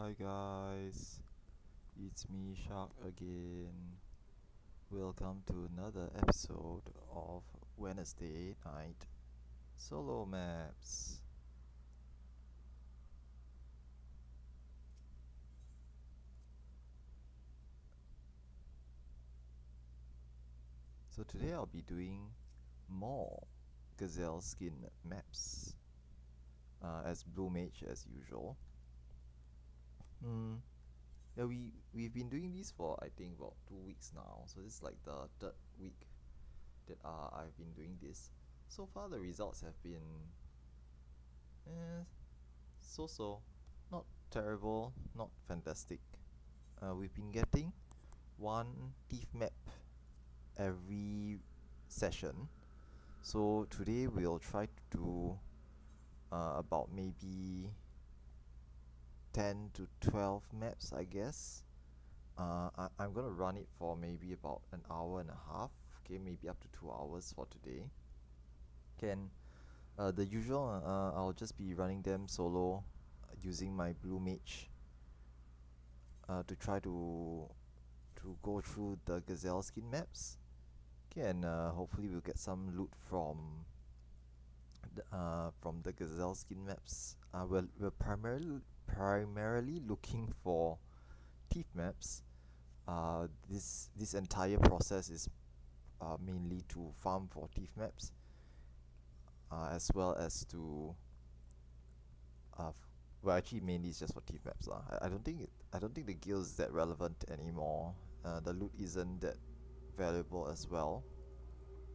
Hi guys, it's me Shark again. Welcome to another episode of Wednesday Night Solo Maps. So today I'll be doing more Gazelle skin maps as Blue Mage as usual. Hmm. Yeah, we've been doing this for I think about 2 weeks now. So this is like the third week that I've been doing this. So far the results have been so-so, not terrible, not fantastic. We've been getting one thief map every session. So today we'll try to do about maybe 10 to 12 maps, I guess. I'm gonna run it for maybe about an hour and a half. Okay, maybe up to 2 hours for today. Can the usual. I'll just be running them solo using my blue mage to try to go through the Gazelle skin maps. Okay, and hopefully we'll get some loot from the Gazelle skin maps. We're primarily looking for thief maps. This entire process is mainly to farm for thief maps, as well as to well, actually mainly it's just for thief maps lah. I don't think the guild is that relevant anymore. The loot isn't that valuable as well.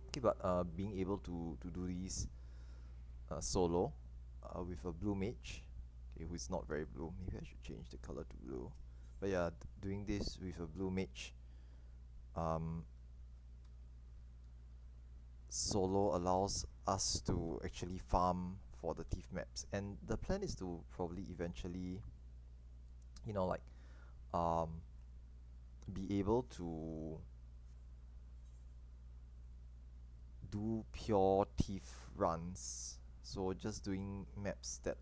Okay, but being able to do these solo with a blue mage, okay, who is not very blue. Maybe I should change the color to blue. But yeah, doing this with a blue mage um, solo allows us to actually farm for the thief maps, and the plan is to probably eventually, you know, like um, be able to do pure thief runs. So just doing maps that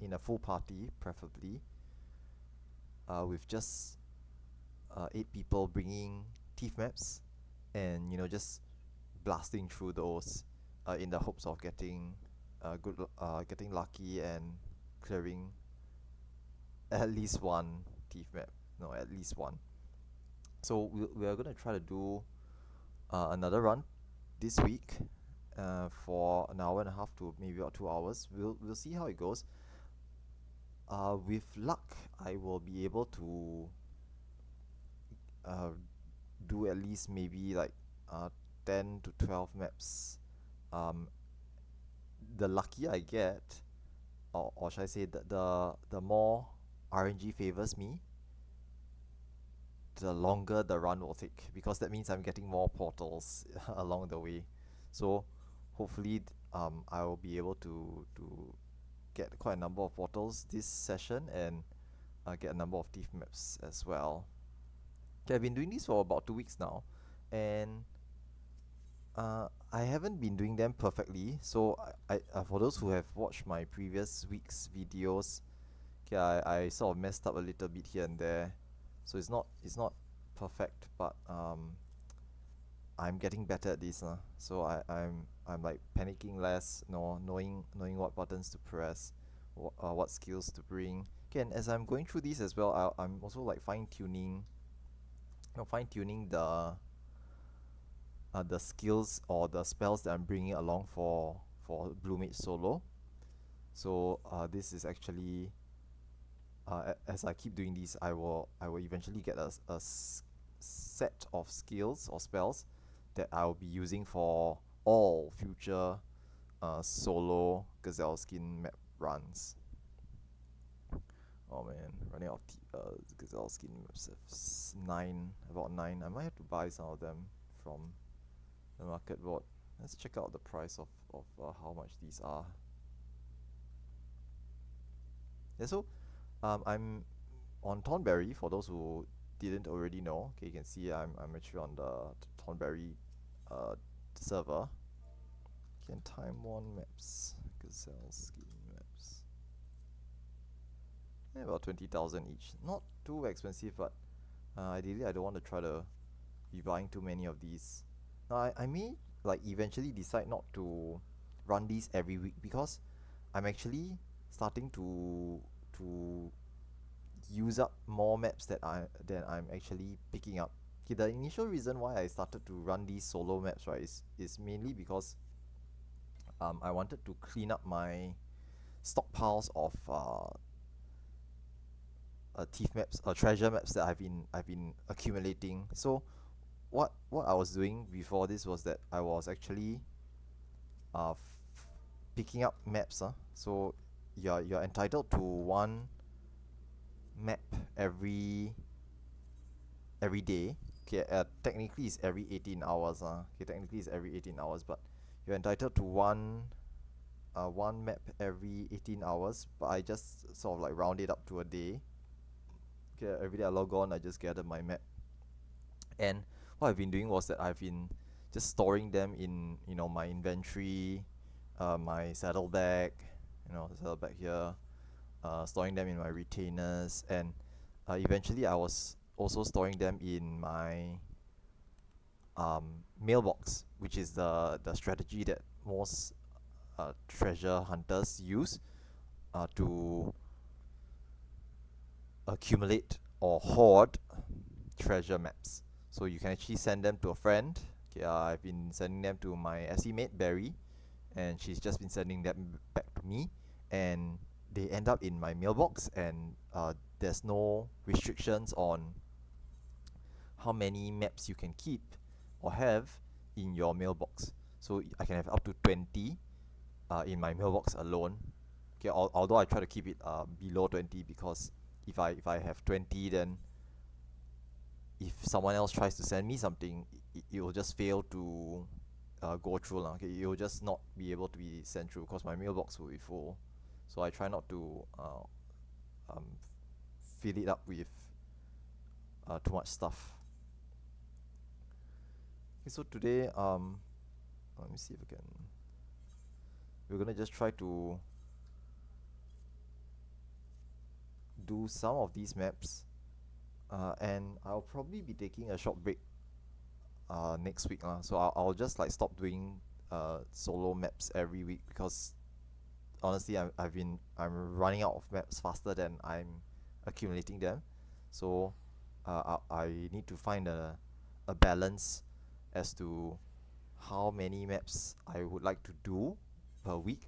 in a full party, preferably, with just 8 people bringing thief maps, and just blasting through those in the hopes of getting lucky and clearing at least one thief map. No, at least one. So we are gonna try to do another run this week for an hour and a half to maybe about 2 hours. We'll see how it goes. With luck, I will be able to uh, do at least maybe like 10 to 12 maps. Um, the luckier I get, or should I say the more RNG favors me, the longer the run will take, because that means I'm getting more portals along the way. So hopefully I will be able to get quite a number of portals this session, and get a number of thief maps as well. Okay, I've been doing this for about 2 weeks now, and I haven't been doing them perfectly. So for those who have watched my previous week's videos, okay, I sort of messed up a little bit here and there. So it's not perfect, but I'm getting better at this. So I'm like panicking less, knowing what buttons to press, what skills to bring. Okay, and as I'm going through these as well, I'm also like fine tuning the skills or the spells that I'm bringing along for Blue Mage solo. So this is actually as I keep doing these, I will eventually get a set of skills or spells that I'll be using for all future solo Gazelle skin map runs. Oh man, running out of Gazelle skin maps. About nine. I might have to buy some of them from the market board. Let's check out the price of how much these are. Yeah, so I'm on Thornberry. For those who didn't already know, okay, you can see I'm actually on the Thornberry uh, server. Can time one maps, Gazelle skin maps. about 20,000 each. Not too expensive, but ideally I don't want to try to be buying too many of these. Now I may like eventually decide not to run these every week because I'm actually starting to use up more maps that I'm actually picking up. Okay, the initial reason why I started to run these solo maps, right, is mainly because I wanted to clean up my stockpiles of thief maps, treasure maps that I've been accumulating. So what I was doing before this was that I was actually picking up maps. So you're entitled to one map every day. Okay, technically it's every 18 hours. Okay, technically it's every 18 hours, but you're entitled to one map every 18 hours. But I just sort of like round it up to a day. Okay, every day I log on, I just gather my map. And what I've been doing was that I've been just storing them in my inventory, my saddlebag, the saddlebag here, storing them in my retainers, and eventually I was also storing them in my mailbox, which is the strategy that most treasure hunters use to accumulate or hoard treasure maps. So you can actually send them to a friend. Okay, I've been sending them to my SE mate Barry, and she's just been sending them back to me, and they end up in my mailbox, and there's no restrictions on how many maps you can keep or have in your mailbox. So I can have up to 20 in my mailbox alone. Okay, although I try to keep it below 20, because if I have 20, then if someone else tries to send me something, it will just fail to go through lah. Okay, it will just not be able to be sent through because my mailbox will be full. So I try not to um, fill it up with too much stuff. Okay, so today let me see if I can. We're gonna just try to do some of these maps, and I'll probably be taking a short break next week lah. So I'll just like stop doing solo maps every week because honestly I'm running out of maps faster than I'm accumulating them. So I need to find a balance as to how many maps I would like to do per week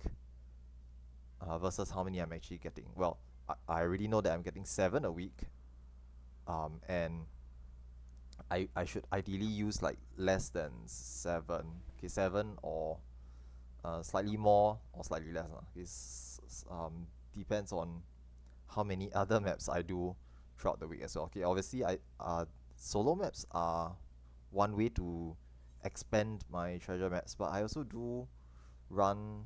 versus how many I'm actually getting. Well, I already know that I'm getting 7 a week, and I should ideally use like less than 7. Okay, 7 or slightly more or slightly less. Depends on how many other maps I do throughout the week as well. Okay, obviously solo maps are one way to expand my treasure maps, but I also do run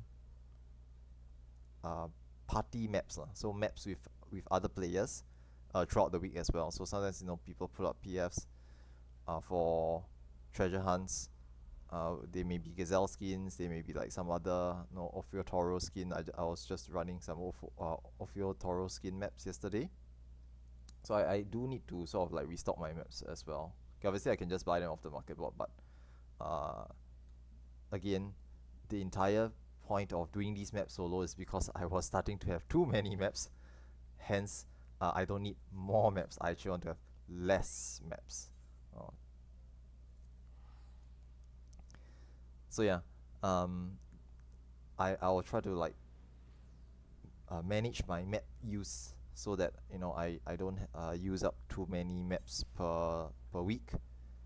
party maps, so maps with other players throughout the week as well. So sometimes people put up PFs for treasure hunts. They may be gazelle skins, they may be like some other Ophiotoro skin. I was just running some Ophiotoro skin maps yesterday, so I do need to sort of like restock my maps as well. Okay, obviously I can just buy them off the market board, but uh, again, the entire point of doing these maps solo is because I was starting to have too many maps. Hence, I don't need more maps. I actually want to have less maps. Uh, so yeah, um, I will try to like manage my map use so that I don't use up too many maps per week.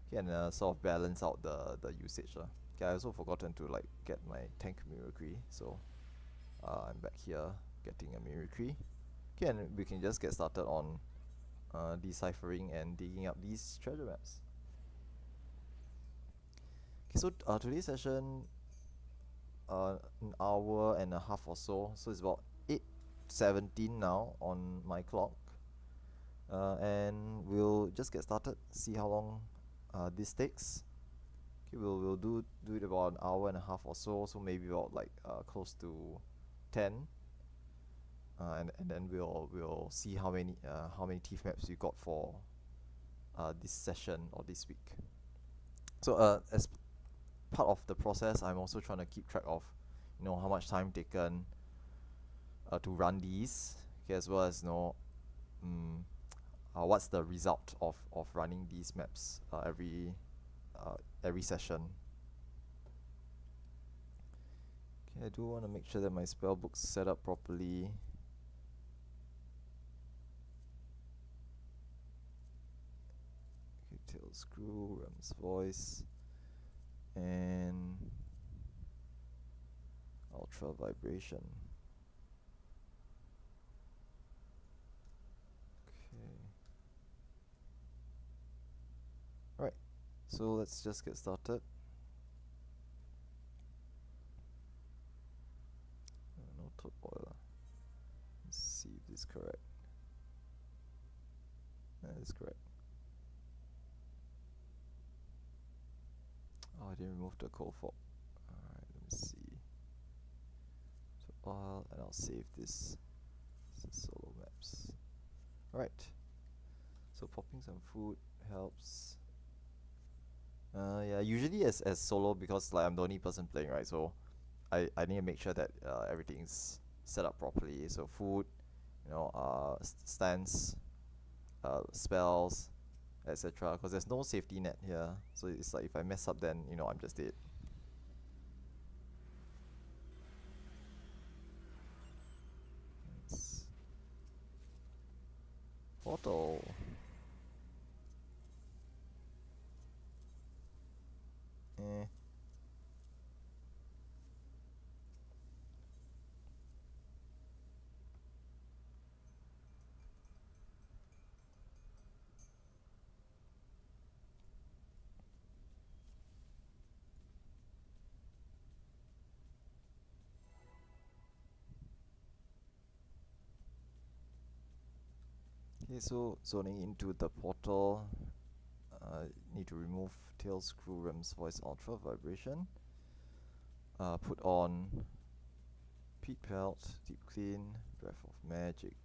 Okay, and sort of balance out the usage. Okay, I also forgotten to like get my tank mimicry, so I'm back here getting a mimicry. Okay, and we can just get started on deciphering and digging up these treasure maps. Okay, so today's session, an hour and a half or so. So it's about 8:17 now on my clock. And we'll just get started, see how long this takes. Okay, we'll do it about an hour and a half or so. So maybe about like close to 10. and then we'll see how many thief maps we got for this session or this week. So as part of the process, I'm also trying to keep track of how much time taken to run these, okay, as well as mm, what's the result of running these maps every session. Okay, I do want to make sure that my spell book's set up properly. Okay, tail screw, Ram's voice, and ultra vibration. Okay. Right. So let's just get started. No toad oil. Let's see if this is correct. That is correct. Oh, I didn't remove the cold fog. Alright, let me see. So oil, and I'll save this. This is solo maps. Alright. So popping some food helps. Yeah, usually as solo, because like I'm the only person playing, right? So I need to make sure that everything's set up properly. So food, stands, spells, etc. Because there's no safety net here. So it's like if I mess up, then I'm just dead. It's portal. Eh. Okay, so zoning into the portal, need to remove tail screw, Ram's voice, ultra vibration. Put on peat pelt, deep clean, breath of magic.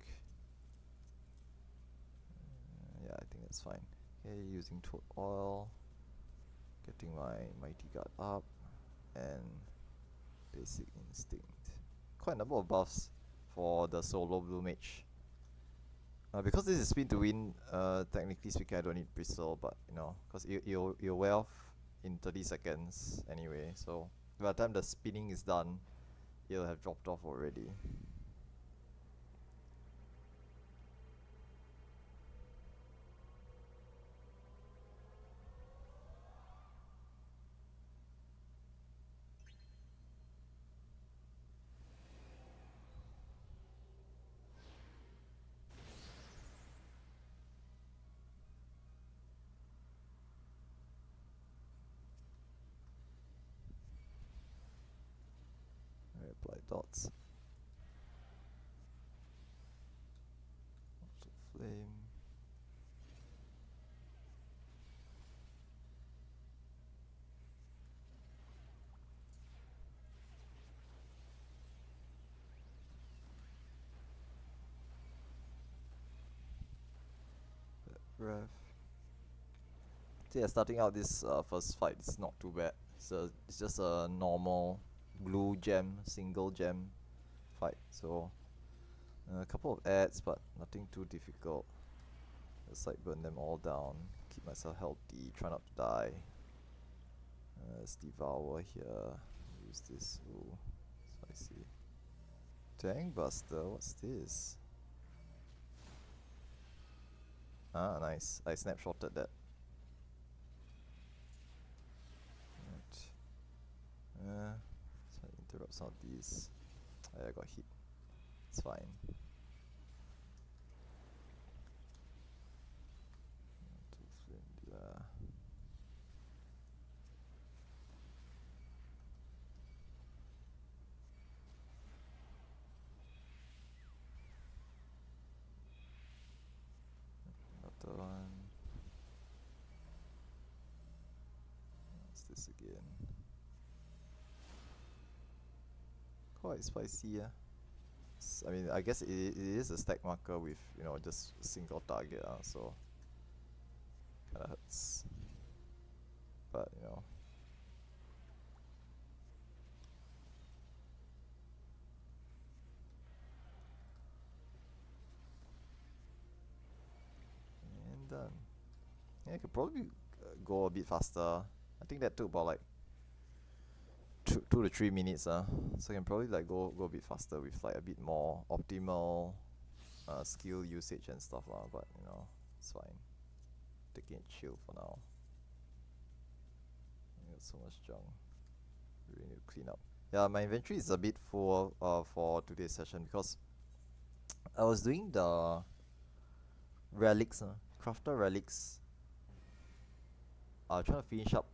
Yeah, I think that's fine. Okay, using toad oil, getting my mighty guard up, and basic instinct. Quite a number of buffs for the solo blue mage. Because this is spin to win, technically speaking, I don't need bristle, but because you'll wear off in 30 seconds anyway, so by the time the spinning is done, it'll have dropped off already. Alright, apply dots. Auto flame. Breath. So yeah, starting out this first fight is not too bad. So it's just a normal blue gem, single gem fight. So a couple of ads, but nothing too difficult. Just like burn them all down, keep myself healthy, try not to die. Let's devour here. Use this. Ooh, spicy. Tank Buster, what's this? Ah, nice. I snapshotted that. Right. So I interrupt some of these. I got hit. It's fine. Another one. What's this again? Quite spicy, yeah. I mean, I guess it is a stack marker with just a single target, so kind of hurts. But and done. Yeah, I could probably go a bit faster. I think that took about like 2 to 3 minutes. So I can probably like go a bit faster with like a bit more optimal skill usage and stuff lah. But it's fine. Taking it chill for now. I got so much junk. Really need to clean up. Yeah, my inventory is a bit full for today's session because I was doing the relics, crafter relics. Trying to finish up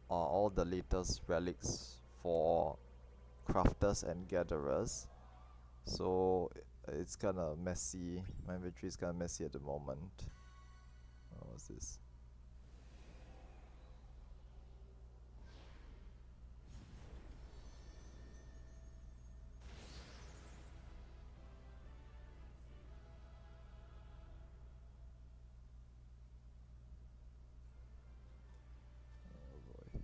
all the latest relics for crafters and gatherers. So it's kind of messy. My inventory is kind of messy at the moment. What's this? Oh boy.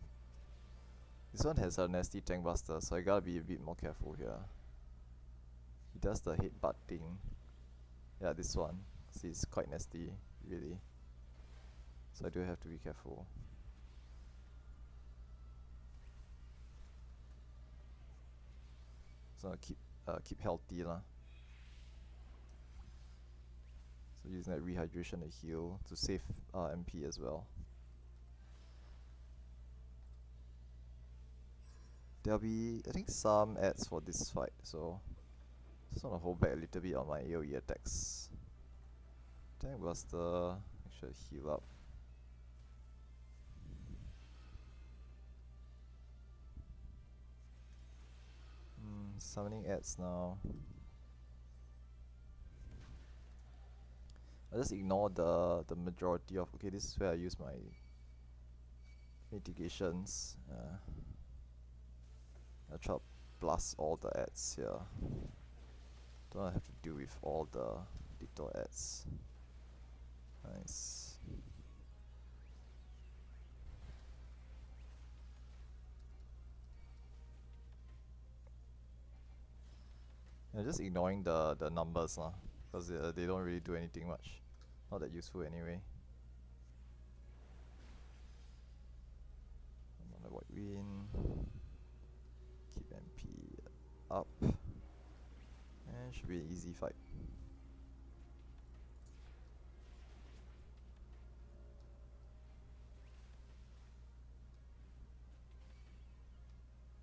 This one has a nasty tank buster, so I gotta be a bit more careful here. He does the headbutt thing. Yeah, this one. See, it's quite nasty, really. So I do have to be careful. So keep healthy lah. So using that rehydration to heal to save MP as well. There'll be, I think, some ads for this fight, so just want to hold back a little bit on my AoE attacks. Tank Buster, make sure to heal up. Summoning ads now. I just ignore the majority of. Okay, this is where I use my mitigations. I try to blast all the ads here. Don't have to deal with all the little ads. Nice. Yeah, just ignoring the numbers because they don't really do anything much. Not that useful anyway. I'm on the white win. Keep MP up. And should be an easy fight.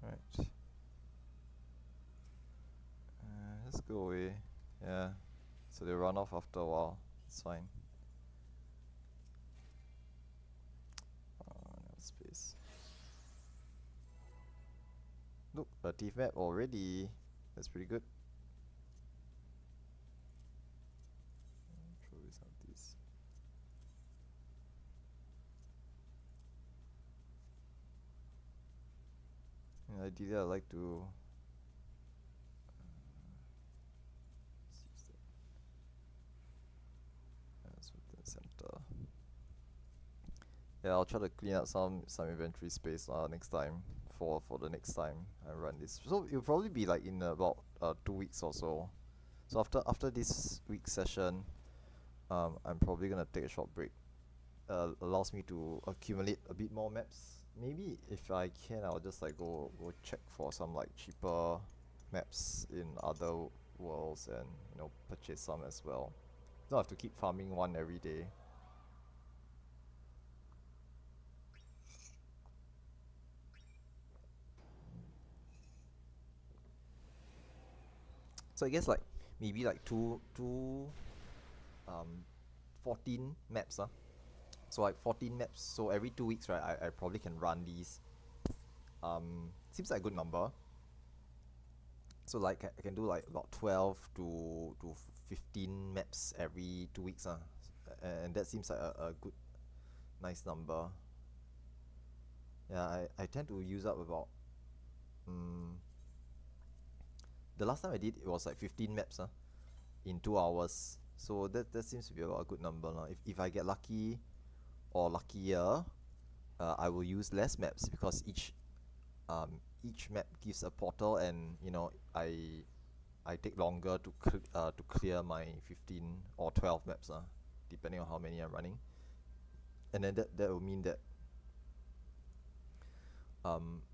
Right. Let's go away. Yeah. So they run off after a while. It's fine. No space. Look, a thief map already. That's pretty good. Throw away some of these. Yeah, ideally I like to center. Yeah, I'll try to clean up some inventory space next time for the next time I run this. So it'll probably be like in about 2 weeks or so. So after this week's session, I'm probably gonna take a short break. Allows me to accumulate a bit more maps. Maybe if I can, I'll just like go check for some like cheaper maps in other worlds and purchase some as well. Don't have to keep farming one every day. So I guess like maybe like two 14 maps. So like 14 maps. So every 2 weeks, right? I probably can run these. Seems like a good number. So like I can do like about 12 to 15 maps every 2 weeks. And that seems like a good, nice number. Yeah, I tend to use up about the last time I did it was like 15 maps in 2 hours. So that seems to be about a good number lah. If I get lucky or luckier, I will use less maps because each map gives a portal, and I take longer to clear my 15 or 12 maps depending on how many I'm running, and then that will mean that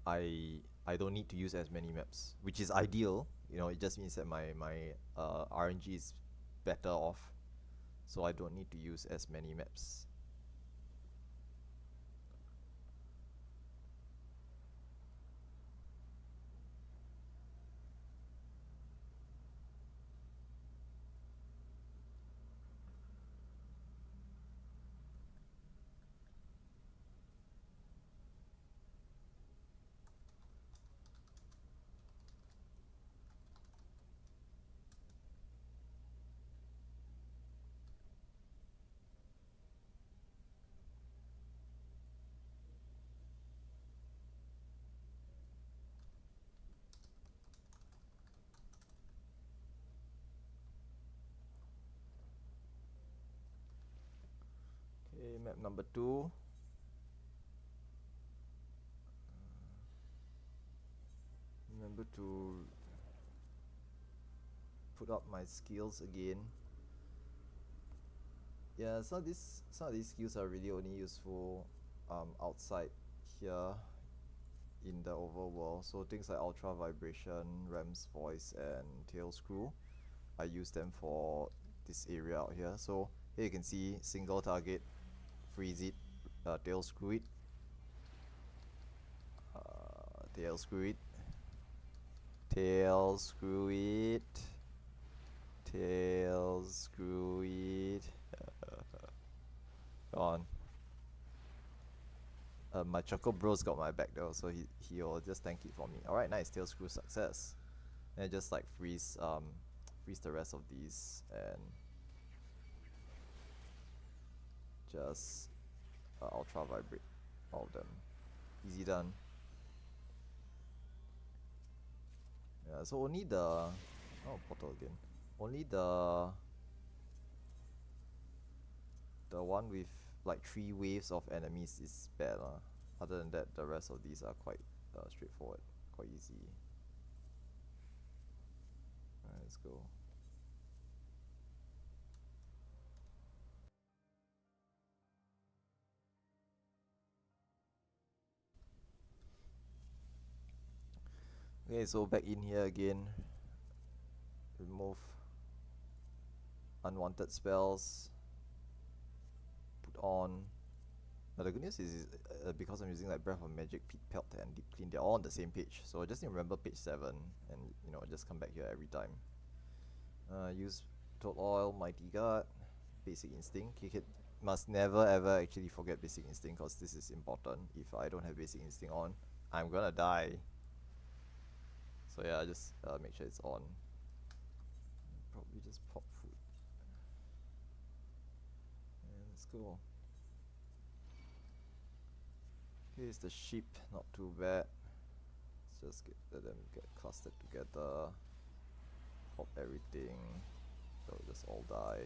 I don't need to use as many maps, which is ideal. It just means that my RNG is better off, so I don't need to use as many maps. Okay, map number 2. Remember to put up my skills again. Yeah, some of these skills are really only useful outside here in the overworld. So things like Ultra Vibration, Ram's Voice, and Tail Screw, I use them for this area out here. So here you can see single target, freeze it, tail screw it, tail screw it, tail screw it, tail screw it. Go on. My Choco Bros got my back though, so he'll just tank it for me. Alright, nice, tail screw success. And just like freeze the rest of these and just ultra vibrate all of them. Easy done. Yeah, so only the portal again. Only the one with like 3 waves of enemies is bad Other than that, the rest of these are quite straightforward, quite easy. Alright, let's go. Okay, so back in here again. Remove unwanted spells. Put on. Now the good news is because I'm using like Breath of Magic, Pit Pelt, and Deep Clean, they're all on the same page. So I just need to remember page 7 and just come back here every time. Use Toad Oil, Mighty Guard, Basic Instinct. You must never ever actually forget Basic Instinct because this is important. If I don't have Basic Instinct on, I'm gonna die. So yeah, just make sure it's on. Probably just pop food. And let's go. Here's the sheep, not too bad. Let's just let them get clustered together. Pop everything. They'll just all die.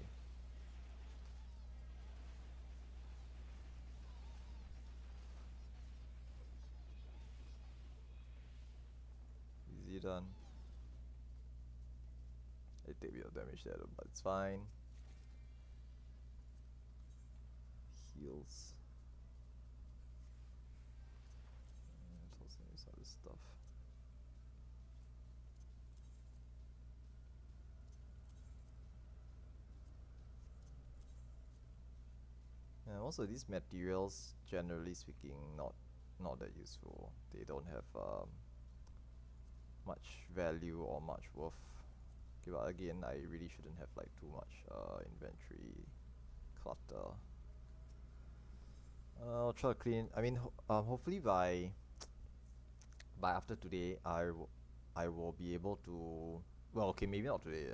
Easy done. They take a bit of damage there, but it's fine. Heals. And also use other stuff. And also these materials, generally speaking, not that useful. They don't have much value or much worth. Okay, but again, I really shouldn't have like too much inventory clutter. I'll try to clean. I mean, hopefully by after today, I will be able to. Well, okay, maybe not today.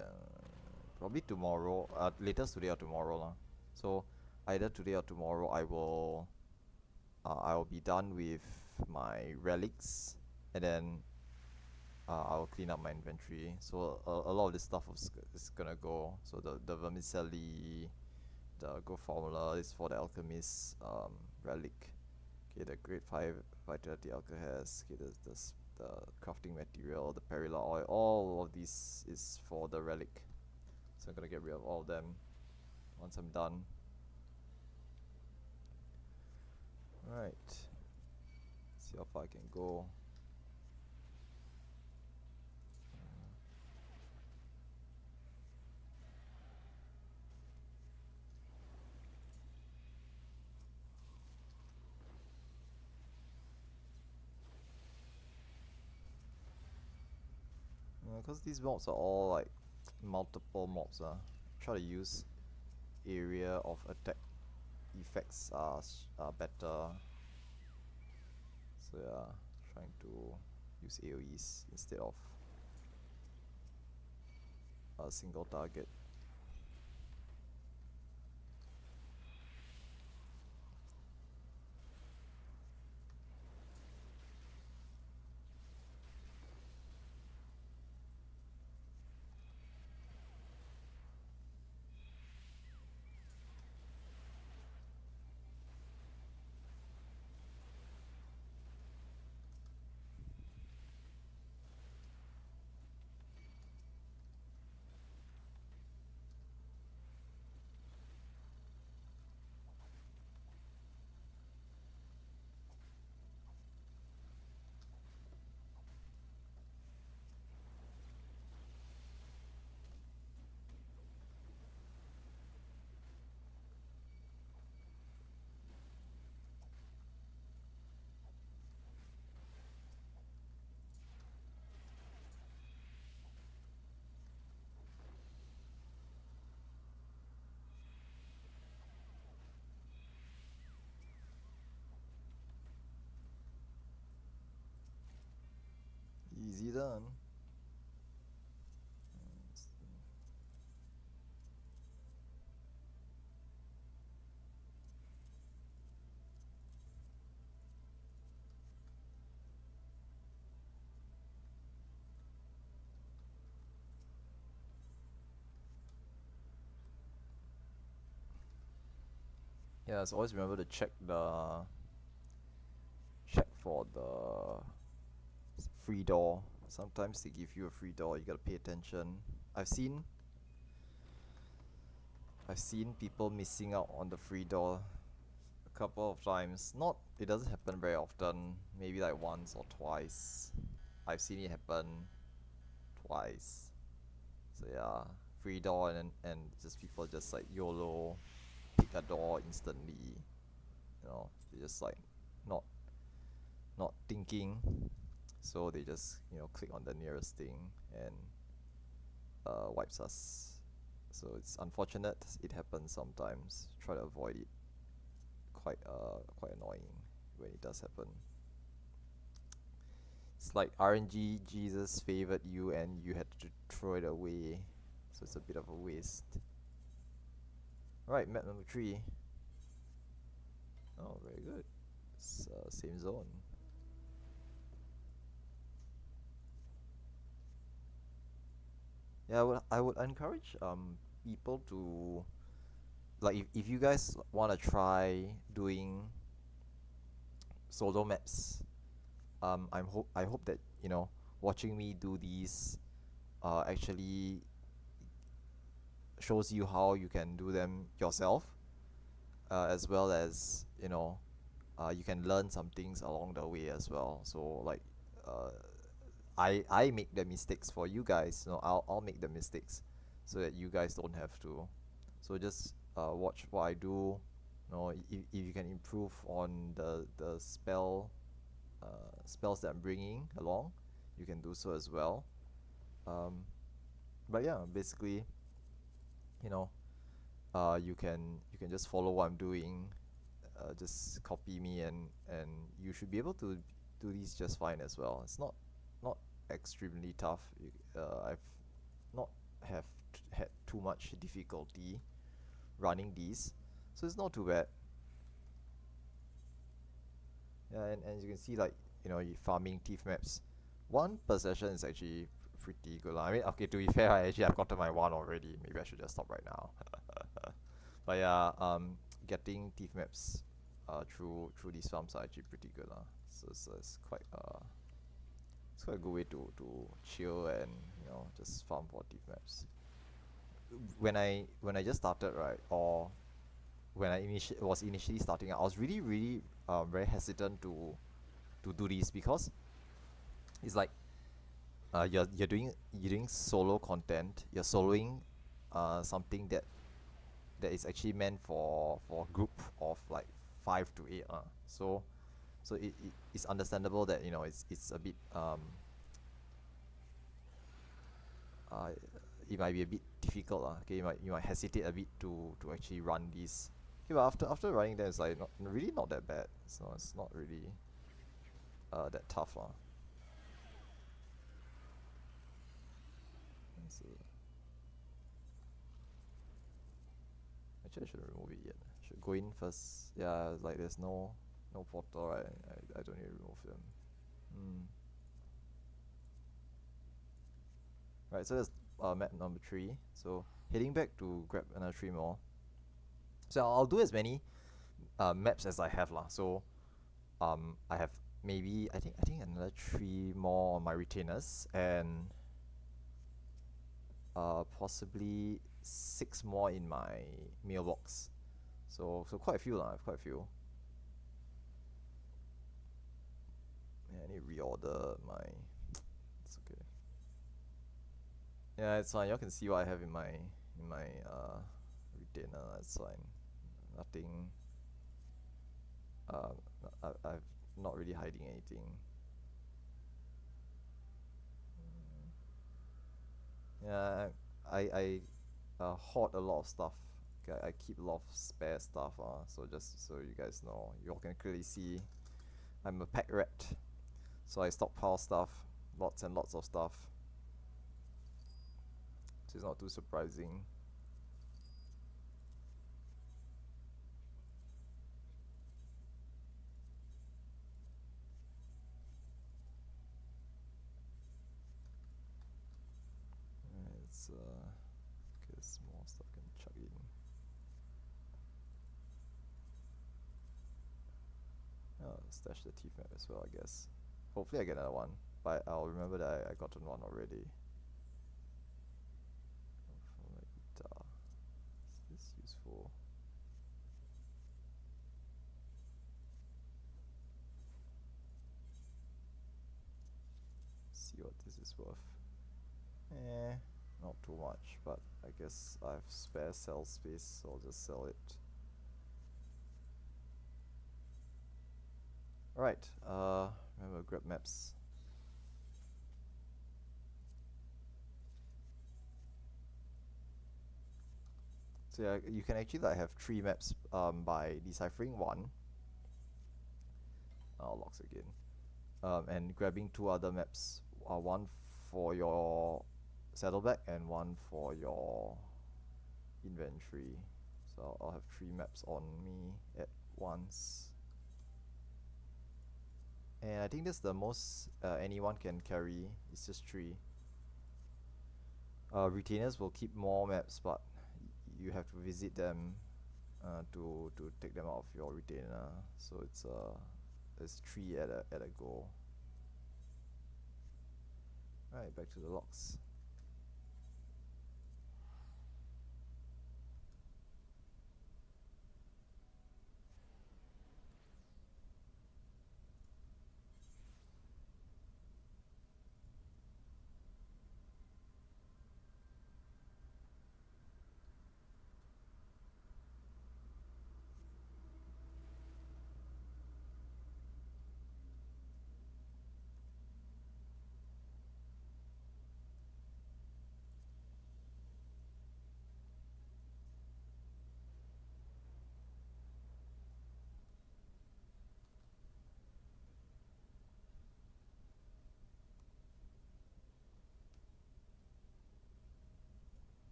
Probably tomorrow. Latest today or tomorrow, lah. So either today or tomorrow, I will be done with my relics, and then I will clean up my inventory. So a lot of this stuff is gonna go. So the vermicelli, the go formula is for the alchemist relic. Okay, the grade 5 vitality alcohol has. Okay, the crafting material, the perilla oil, all of these is for the relic. So I'm gonna get rid of all of them once I'm done. Alright, see how far I can go. Because these mobs are all like multiple mobs. Try to use area of attack effects are better. So yeah, trying to use AoEs instead of a single target. Easy done. Yeah, so always remember to check for the free door. Sometimes they give you a free door, you gotta pay attention. I've seen I've seen people missing out on the free door a couple of times. Not it doesn't happen very often, maybe like once or twice. I've seen it happen twice. So yeah, free door and just people just like YOLO pick a door instantly. They just like not not thinking. So they just click on the nearest thing and wipes us. So it's unfortunate. It happens sometimes. Try to avoid it. Quite annoying when it does happen. It's like RNG Jesus favored you and you had to throw it away. So it's a bit of a waste. Alright, map number 3. Oh, very good. It's same zone. Yeah, I would encourage people to, like, if you guys want to try doing solo maps, I hope that watching me do these actually shows you how you can do them yourself, as well as you can learn some things along the way as well. So like, uh, I make the mistakes for you guys. I'll make the mistakes so that you guys don't have to. So just watch what I do. If you can improve on the spells that I'm bringing along, you can do so as well. Um, but yeah, basically, you know, you can just follow what I'm doing. Just copy me and you should be able to do these just fine as well. It's not extremely tough. I've not had too much difficulty running these, so it's not too bad. Yeah, and as you can see, like, you farming thief maps. one per session is actually pretty good lah. I mean, okay, to be fair, I've gotten my one already. Maybe I should just stop right now. But yeah, getting thief maps through these farms are actually pretty good lah. So it's quite a good way to chill and just farm for thief maps. When I just started, right, or when was initially starting out, I was really very hesitant to do this because it's like you're doing solo content. You're soloing something that is actually meant for a group of like 5 to 8. So it's understandable that it's a bit uh, it might be a bit difficult lah. Okay, you might hesitate a bit to actually run this. Okay, but after running them, it's like not that bad. So it's not really that tough lah. So, actually, I shouldn't remove it yet. Should go in first. Yeah, like there's no portal, right? I don't need to remove them. Hmm. Right, so that's map number 3. So heading back to grab another 3 more. So I'll do as many maps as I have lah. So I have maybe I think another 3 more on my retainers and possibly 6 more in my mailbox. So quite a few lah. I have quite a few. Yeah, I need to reorder my. It's okay. Yeah, it's fine. Y'all can see what I have in my retainer. That's fine. Nothing. Uh, I've not really hiding anything. Yeah, I hoard a lot of stuff. Okay, I keep a lot of spare stuff. So just so you guys know, you all can clearly see, I'm a pack rat. So I stockpile stuff, lots and lots of stuff. So it's not too surprising. It's okay, small stuff can chuck in. Stash the thief map as well, I guess. Hopefully I get another one, but I'll remember that I gotten one already. Is this useful? See what this is worth. Not too much, but I guess I have spare sell space, so I'll just sell it. Alright, remember grab maps. So yeah, you can actually like have 3 maps by deciphering one. Locks again. And grabbing 2 other maps. One for your saddleback and one for your inventory. So I'll have 3 maps on me at once. And I think that's the most anyone can carry. It's just 3. Retainers will keep more maps, but you have to visit them to take them out of your retainer. So it's 3 at a go. Alright, back to the locks.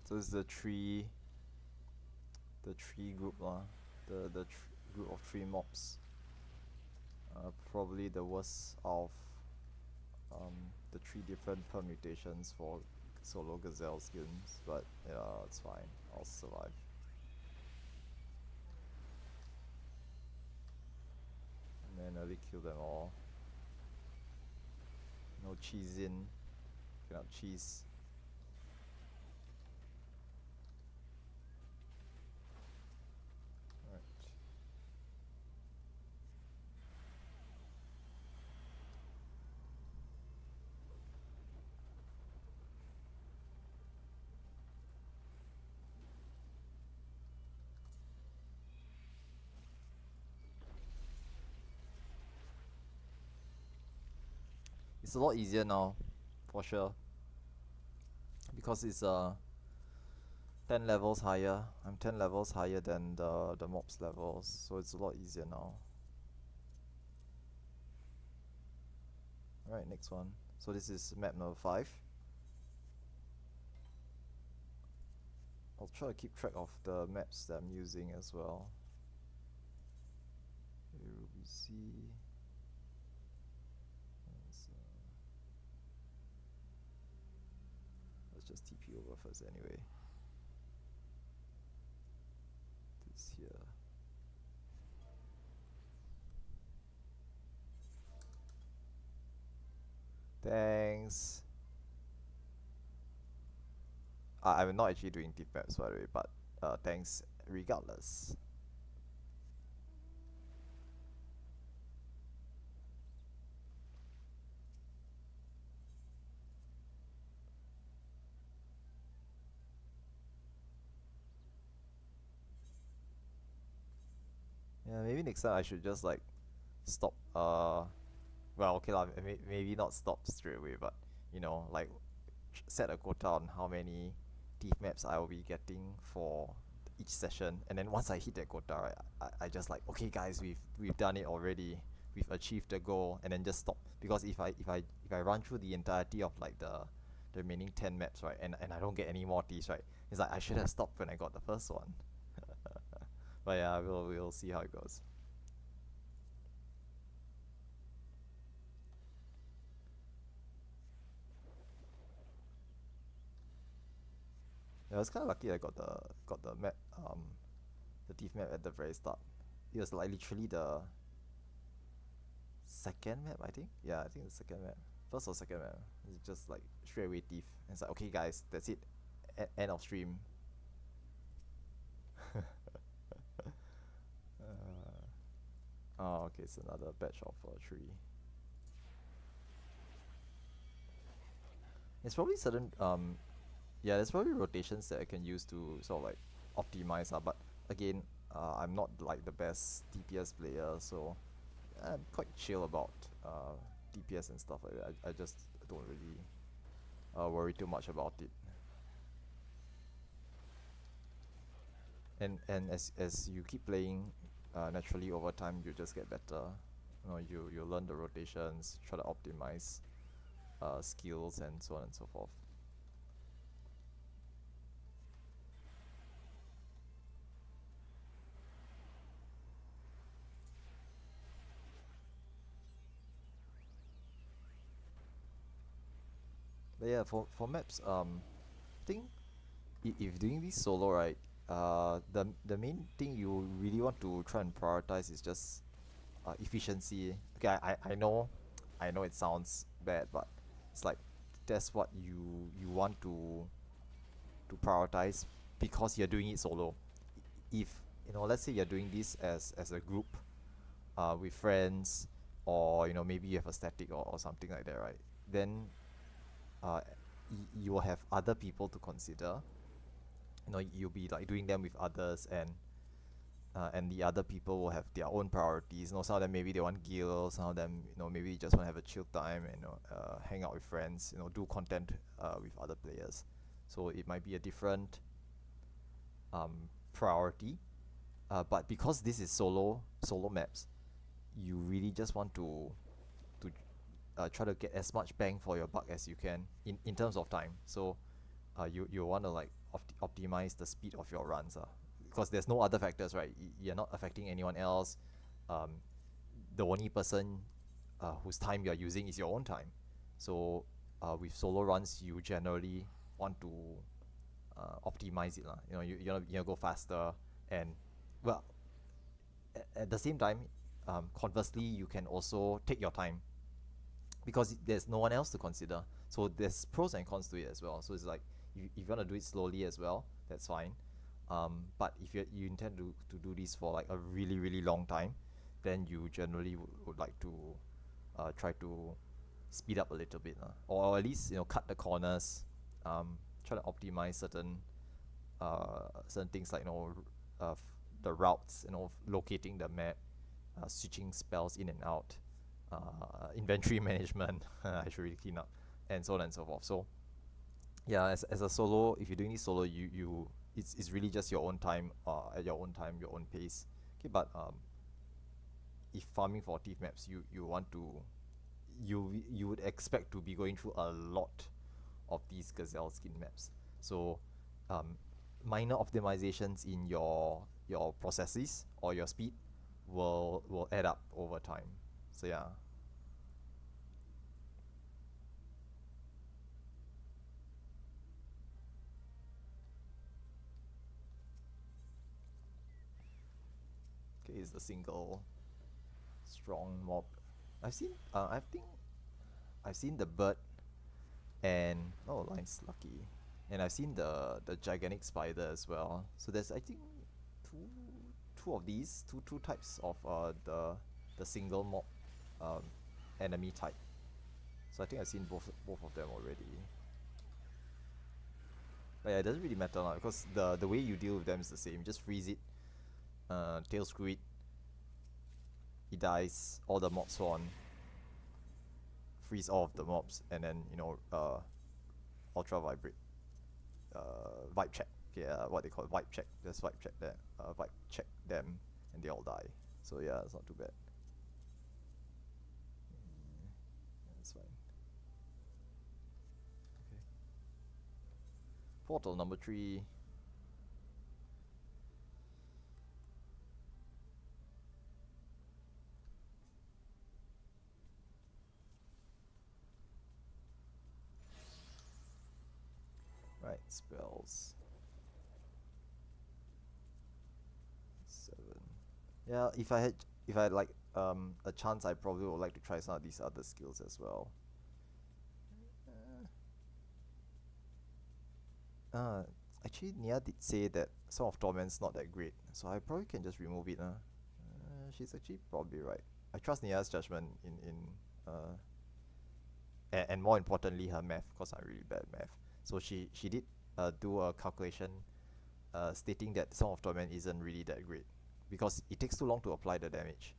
So it's the tree group lah, group of three mobs. Probably the worst of um, the three different permutations for solo gazelle skins, but yeah, it's fine. I'll survive. Manually kill them all. No cheese in. Cannot cheese. Alright. It's a lot easier now, for sure. Because it's 10 levels higher. I'm 10 levels higher than the mobs levels, so it's a lot easier now. Alright, next one. So this is map number 5. I'll try to keep track of the maps that I'm using as well. Ruby Sea. Let's just TP over first anyway. This here. Thanks. I'm not actually doing deep maps by the way, but thanks regardless. Yeah, maybe next time I should just like stop. Well, okay lah. Maybe not stop straight away, but you know, like set a quota on how many thief maps I will be getting for each session, and then once I hit that quota, right, I just like, okay guys, we've done it already. We've achieved the goal, and then just stop. Because if I run through the entirety of like the remaining 10 maps, right, and I don't get any more thieves, right, it's like I should have stopped when I got the first one. But yeah, we'll see how it goes. Yeah, I was kind of lucky I got the map, the thief map at the very start. It was like literally the second map, I think. Yeah, I think the second map. First or second map. It's just like straight away thief. And it's like, okay guys, that's it. End of stream. Oh, okay, it's another batch of 3. It's probably certain yeah, there's probably rotations that I can use to sort of like optimize, but again, I'm not like the best DPS player, so I'm quite chill about DPS and stuff like that. I just don't really worry too much about it. And as you keep playing, naturally over time you just get better. You know, you learn the rotations, try to optimize skills and so on and so forth. But yeah, for maps, I think if doing this solo, right, the main thing you really want to try and prioritize is just efficiency. Okay, I know it sounds bad, but it's like that's what you want to prioritize because you're doing it solo. If you know, let's say you're doing this as a group, with friends, or you know maybe you have a static or something like that, right? Then uh, you will have other people to consider. You know, you'll be like doing them with others, and the other people will have their own priorities. You know, some of them maybe they want gear, some of them, you know, maybe just want to have a chill time and, you know, hang out with friends, you know, do content with other players. So it might be a different priority. But because this is solo maps, you really just want to try to get as much bang for your buck as you can in terms of time. So you want to like optimize the speed of your runs, because there's no other factors, right? You're not affecting anyone else. um, the only person whose time you're using is your own time. So with solo runs, you generally want to optimize it lah. You know, go faster, and well, at the same time, conversely, you can also take your time because there's no one else to consider. So there's pros and cons to it as well. So it's like if you want to do it slowly as well, that's fine. But if you intend to do this for like a really really long time, then you generally would like to try to speed up a little bit, or at least cut the corners, try to optimize certain things like the routes, locating the map, switching spells in and out, inventory management. I should really clean up, and so on and so forth. So yeah, as a solo, if you're doing this solo, it's really just your own time, at your own time, your own pace. Okay, but if farming for thief maps, you want to you would expect to be going through a lot of these gazelle skin maps. So um, minor optimizations in your processes or your speed will add up over time. So yeah. Okay, it's the single strong mob. I think I've seen the bird, and oh, Lion's lucky, and I've seen the gigantic spider as well. So there's, I think, two two of these two types of the single mob um, enemy type. So I think I've seen both of them already. But yeah, it doesn't really matter now because the way you deal with them is the same. Just freeze it, tail screw it, he dies, all the mobs spawn, freeze all of the mobs, and then ultra vibrate, vibe check. Okay, what they call it, vibe check. Just vibe check that. Vibe check them, and they all die. So yeah, it's not too bad. That's fine. Okay. Portal number 3. Right, spells. 7. Yeah, if I had like a chance, I probably would like to try some of these other skills as well. Uh, Actually, Nia did say that Song of Torment's not that great, so I probably can just remove it. She's actually probably right. I trust Nia's judgment in uh, and more importantly her math, because I'm really bad at math. So she did do a calculation stating that Song of Torment isn't really that great because it takes too long to apply the damage,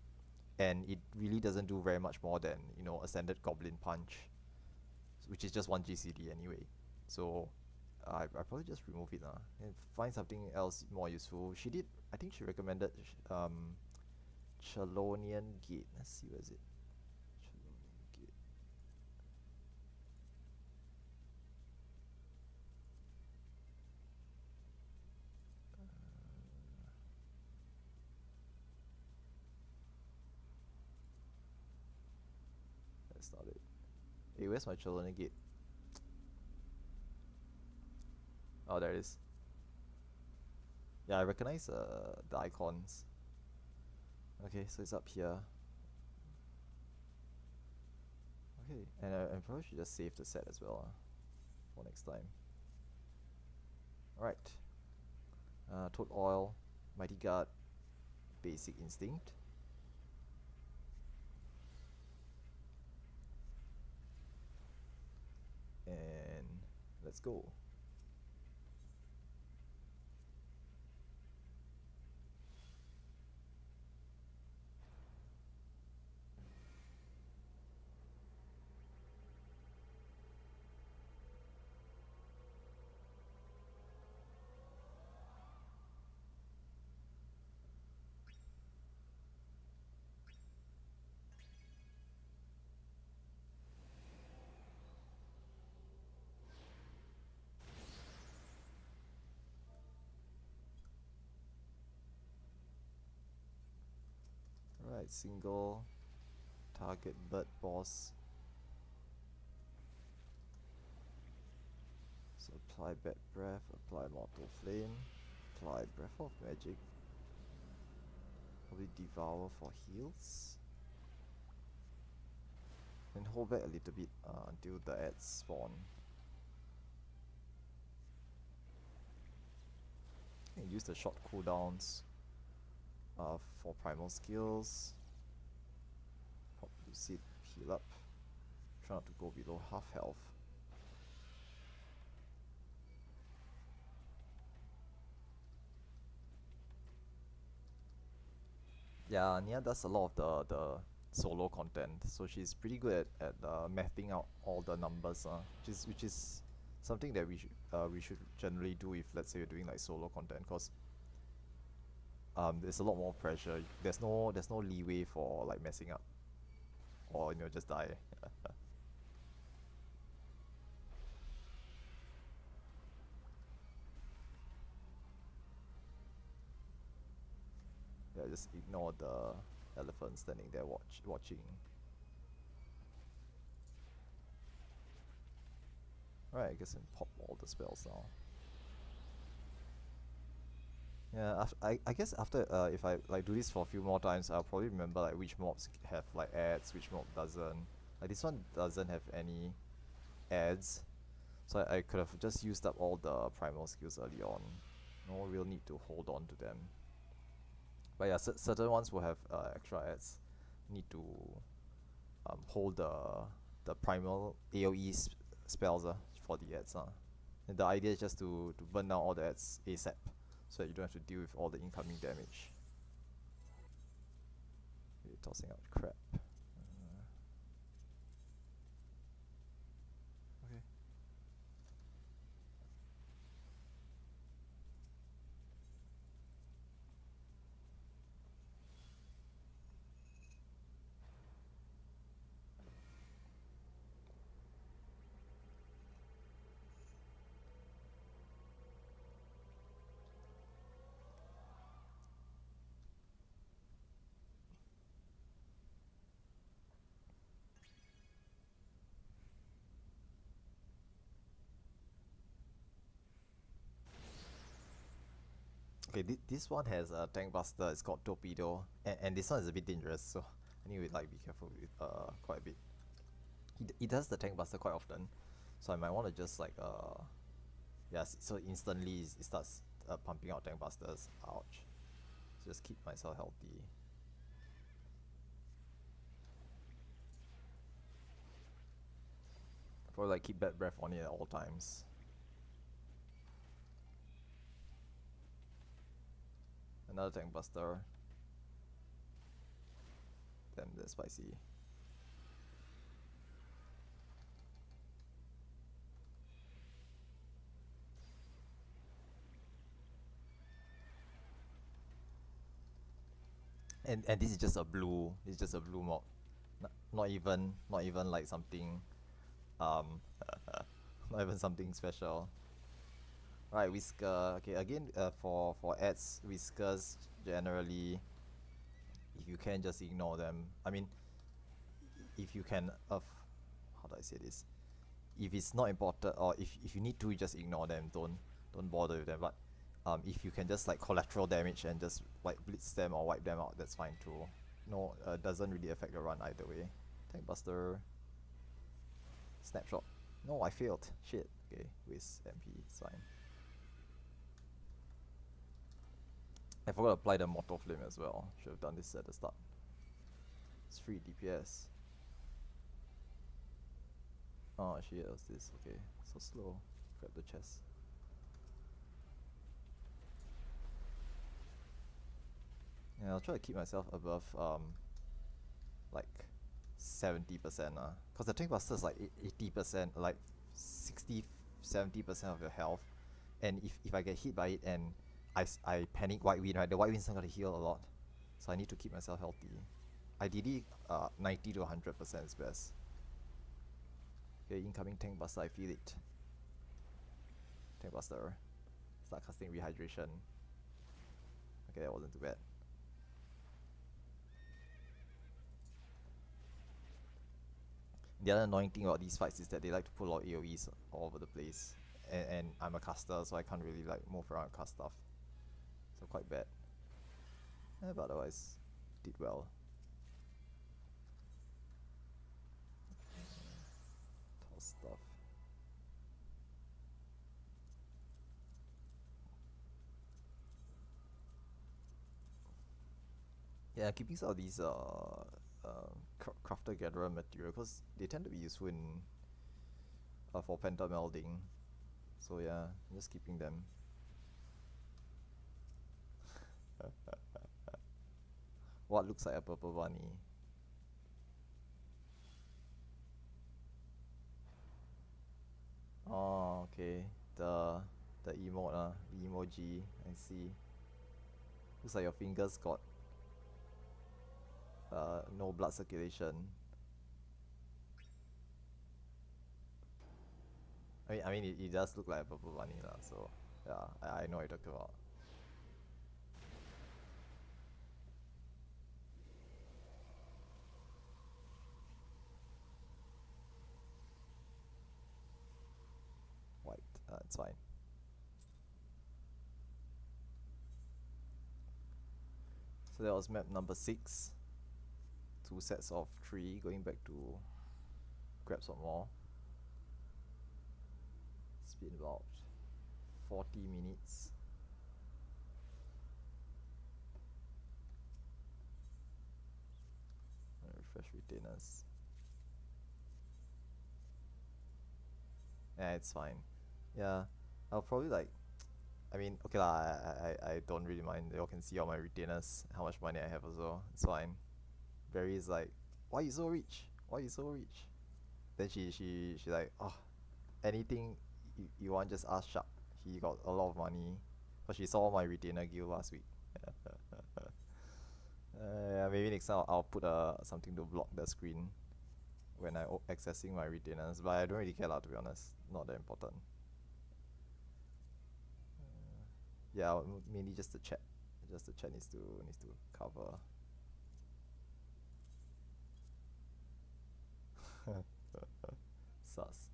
and it really doesn't do very much more than a standard Goblin Punch, which is just 1 GCD anyway. So I probably just remove it and find something else more useful. She did, I think she recommended Chelonian Gate. Let's see, where is it? Chelonian Gate. Let's start it. Hey, where's my Chelonian Gate? Oh, there it is. Yeah, I recognize the icons. Okay, so it's up here. Okay, and I probably should just save the set as well for next time. Alright. Toad Oil, Mighty Guard, Basic Instinct. And let's go. Light single. Target bird boss. So apply bad breath, apply mortal flame, apply breath of magic. Probably devour for heals. And hold back a little bit until the ads spawn. And use the short cooldowns for primal skills. Pop Lucid, heal up. Try not to go below half health. Yeah, Nia does a lot of the solo content, so she's pretty good at mapping out all the numbers, which is something that we should generally do if, let's say, you're doing like solo content, because there's a lot more pressure. There's no leeway for like messing up or just die. Yeah, just ignore the elephant standing there watching. Alright, I guess I can pop all the spells now. Yeah, I guess after if I like do this for a few more times, I'll probably remember like which mobs have like ads, which mob doesn't. Like this one doesn't have any ads, so I could have just used up all the primal skills early on. No real need to hold on to them. But yeah, certain ones will have extra ads. Need to hold the primal AoE spells for the ads. And the idea is just to burn down all the ads ASAP, so that you don't have to deal with all the incoming damage. You're tossing out crap. Okay. Okay, this one has a tank buster. It's called Torpedo, and this one is a bit dangerous, so I need to like be careful with quite a bit. He does the tank buster quite often, so I might want to just like yes, so instantly it starts pumping out tank busters. Ouch. So just keep myself healthy. Probably like keep bad breath on it at all times. Another tank buster. Damn, that's spicy. And this is just a blue. It's just a blue mob. Not even like something um not even something special. Right, Whisker. Okay, again, for ads, Whiskers generally, if you can, just ignore them. I mean, if you can, how do I say this? If it's not important, or if you need to, you just ignore them. Don't bother with them. But if you can just like collateral damage and just like blitz them or wipe them out, that's fine too. No, doesn't really affect the run either way. Tank Buster. Snapshot. No, I failed. Shit. Okay, with MP, it's fine. I forgot to apply the Mortal Flame as well. Should have done this at the start. It's free DPS. Oh shit, what's this? Okay, so slow. Grab the chest. Yeah, I'll try to keep myself above like 70%, cause the Tank Buster is like 80%, like 60-70% of your health, and if I get hit by it and I panic White Wind, right? The White Wind's not gonna heal a lot, so I need to keep myself healthy. Ideally, 90 to 100% is best. Okay, incoming Tank Buster, I feel it. Tank Buster. Start casting Rehydration. Okay, that wasn't too bad. The other annoying thing about these fights is that they like to put a lot of AoEs all over the place, and I'm a caster, so I can't really like move around and cast stuff, so quite bad. But otherwise, did well. Toss stuff. Yeah, keeping some of these crafter gatherer material because they tend to be useful in for penta melding. So yeah, just keeping them. What looks like a purple bunny? Oh, okay. The emote, the emoji. I see. Looks like your fingers got no blood circulation. I mean, it does look like a purple bunny, lah. So yeah, I know what you're talking about. White. It's fine. So that was map number 6. 2 sets of 3. Going back to grab some more. It's been about 40 minutes. Refresh retainers. Yeah, it's fine. Yeah, I'll probably like. I mean, okay lah. I don't really mind. You all can see all my retainers, how much money I have also. It's fine. Barry is like, why you so rich? Why you so rich? Then she like, oh, anything you want, just ask Shark. He got a lot of money. But she saw my retainer guild last week. Yeah, maybe next time I'll put something to block the screen when I accessing my retainers. But I don't really care lah, to be honest. Not that important. Yeah, mainly just the chat. Just the chat needs to cover. Sus.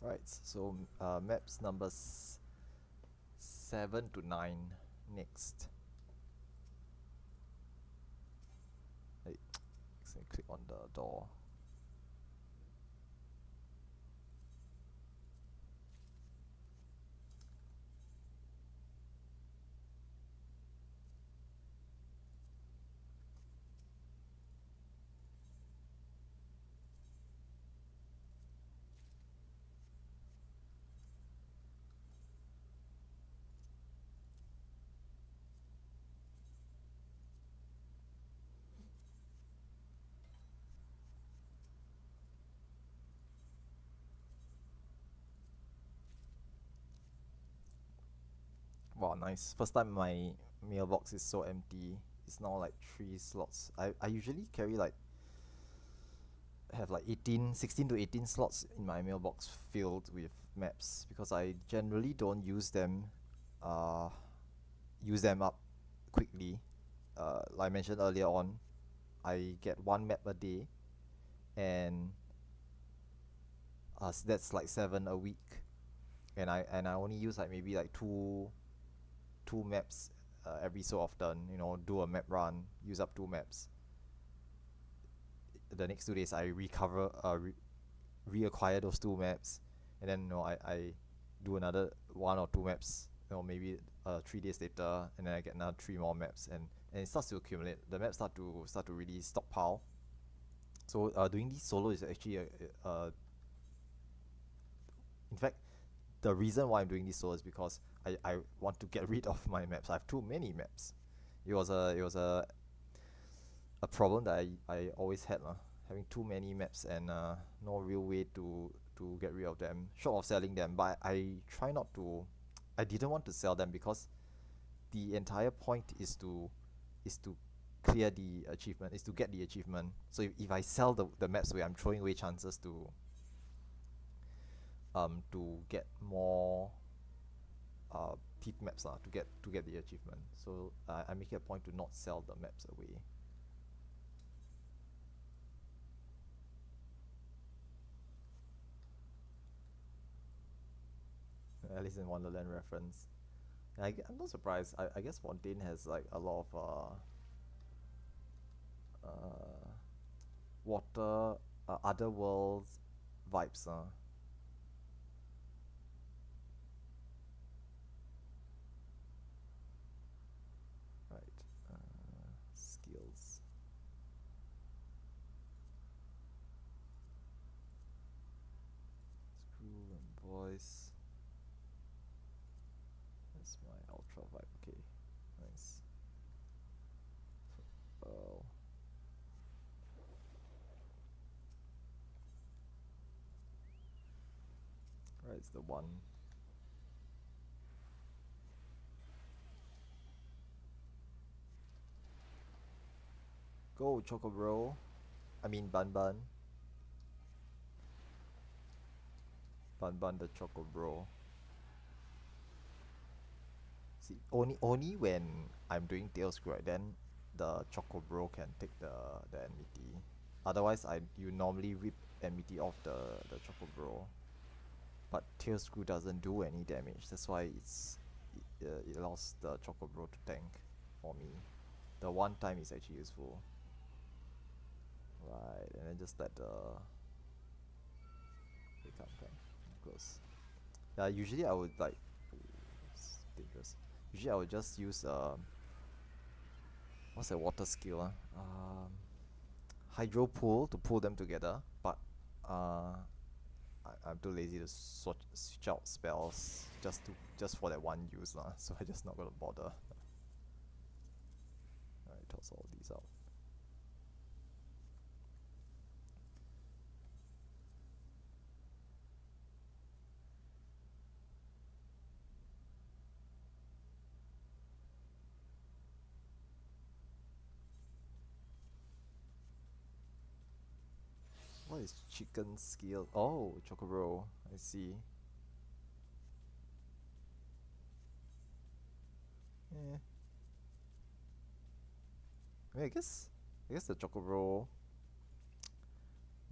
Right, so maps numbers 7 to 9 next. Hey, click on the door. Wow, nice. First time my mailbox is so empty. It's now like 3 slots. I usually carry like have like 16 to 18 slots in my mailbox filled with maps because I generally don't uh use them up quickly. Like I mentioned earlier on, I get one map a day, and that's like 7 a week, and I only use like maybe like two maps every so often. Do a map run, use up 2 maps. The next 2 days I reacquire those 2 maps, and then I do another 1 or 2 maps. Maybe 3 days later, and then I get another 3 more maps, and it starts to accumulate. The maps start to really stockpile. So doing this solo is actually in fact, the reason why I'm doing this solo is because I want to get rid of my maps. I have too many maps. It was a a problem that I always had lah, having too many maps and no real way to get rid of them, short of selling them. But I try not to. I didn't want to sell them because the entire point is to clear the achievement, is to get the achievement. So if I sell the maps away, I'm throwing away chances to get more teeth maps lah, to get the achievement. So I make it a point to not sell the maps away. Alice in Wonderland reference. I'm not surprised. I guess Fontaine has like a lot of uh, water, other worlds vibes. Right. Skills. Screw and voice. That's my ultra vibe. Okay, nice. Oh, right, it's the one. Go, Choco Bro. I mean, Bun Bun. Bun Bun the Choco Bro. See, only when I'm doing tail screw, right, then the Choco Bro can take the enmity. Otherwise, you normally rip enmity off the Choco Bro. But tail screw doesn't do any damage. That's why it allows the Choco Bro to tank for me. The one time is actually useful. Right, and then just let the okay, come close. Yeah, usually I would like it's dangerous. Usually I would just use what's that water skill? Hydro pull to pull them together, but I'm too lazy to switch out spells just for that one use lah. So I just not gonna bother. Alright, toss all these out. What is chicken skill? Oh, Chocobro. I see. Yeah. I mean, I guess the Chocobro.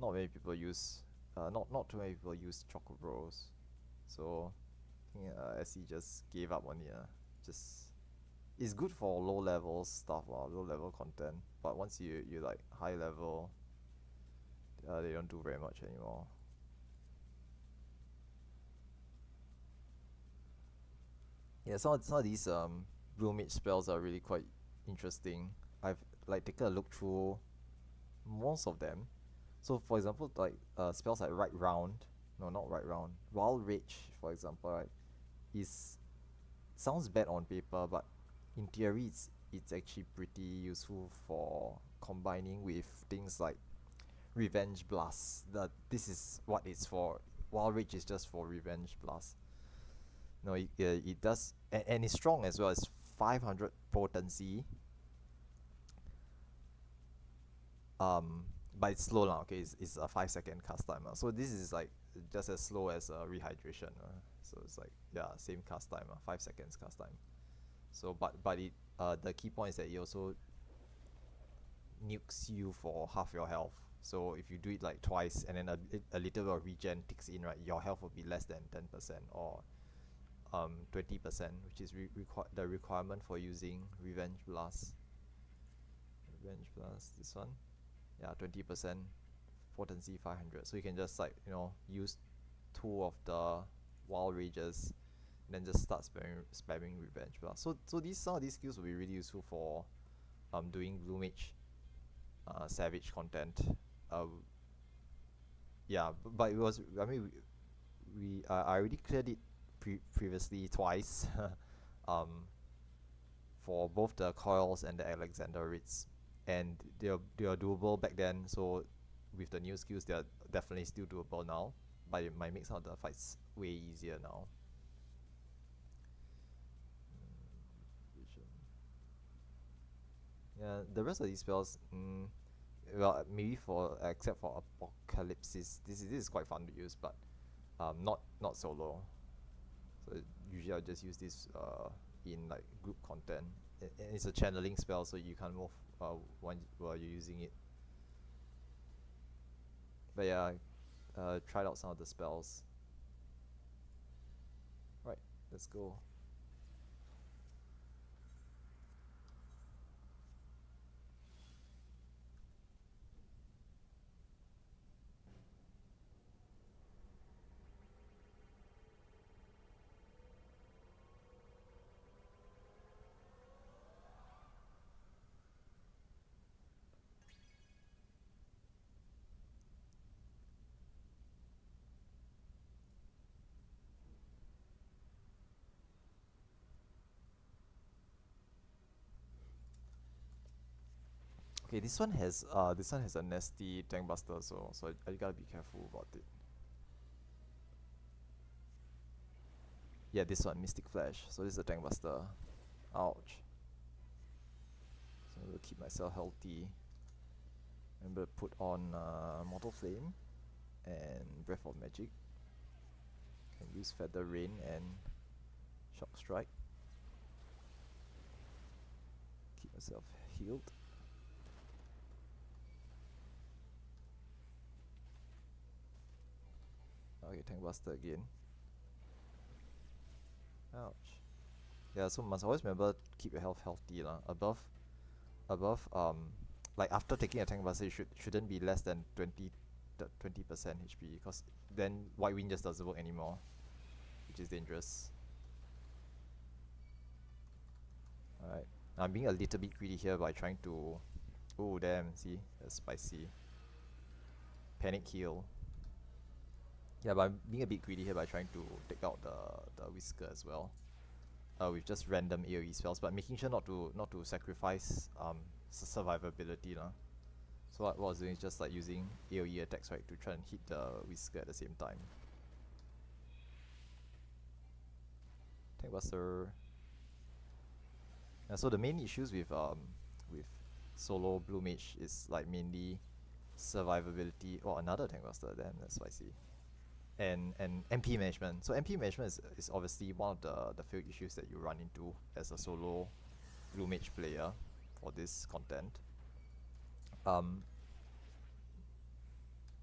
Not many people use. Not too many people use Chocobros. So, I think SE just gave up on it. Just it's good for low level stuff, low level content. But once you like high level, they don't do very much anymore. Yeah, some of these blue mage spells are really quite interesting. I've like taken a look through most of them. So for example, like spells like right round, no, not right round, wild rage, for example, right, is sounds bad on paper, but in theory, it's actually pretty useful for combining with things like revenge blast. That this is what it's for. Wild rage is just for revenge blast. No, it does, and it's strong as well. It's 500 potency. But it's slow now. Okay, it's a 5 second cast timer. So this is like just as slow as rehydration. So it's like yeah, same cast time. 5 seconds cast time. So but it the key point is that it also nukes you for half your health. So if you do it like twice and then a little bit of regen ticks in, right, your health will be less than 10% or 20%, which is the requirement for using Revenge Blast. Revenge Blast, this one, yeah, 20% potency 500. So you can just like use two of the wild rages, and then just start spamming Revenge Blast. So some of these skills will be really useful for doing Blue Mage Savage content. Uh, yeah, but it was, I mean, I already cleared it previously twice, um, for both the coils and the Alexander Ritz. and they are doable back then. So with the new skills, they are definitely still doable now. But it might make some of the fights way easier now. Vision. Yeah, the rest of these spells, well, maybe for except for Apocalypsis, this is quite fun to use, but not solo. So usually I'll just use this in like group content. And it's a channeling spell, so you can't move while you're using it. But yeah, tried out some of the spells. Right, let's go. Okay, this one has a nasty tank buster, so I gotta be careful about it. Yeah, this one, Mystic Flash. So this is a tank buster. Ouch. So I'm gonna keep myself healthy. I'm gonna put on Mortal Flame and Breath of Magic. Can use Feather Rain and Shock Strike. Keep myself healed. Okay, tank buster again. Ouch. Yeah, so must always remember keep your health healthy lah. Above like after taking a tank buster, you shouldn't be less than 20% HP, because then White Wind just doesn't work anymore, which is dangerous. Alright, I'm being a little bit greedy here by trying to. Oh damn! See, that's spicy. Panic heal. Yeah, but I'm being a bit greedy here by trying to take out the Whisker as well. With just random AoE spells, but making sure not to sacrifice survivability lah. So what I was doing is just like using AoE attacks, right, to try and hit the Whisker at the same time. Tank Buster. Yeah, so the main issues with solo Blue Mage is like mainly survivability. Oh, another Tank Buster, damn, that's spicy. And MP management. So MP management is obviously one of the field issues that you run into as a solo Blue Mage player for this content. I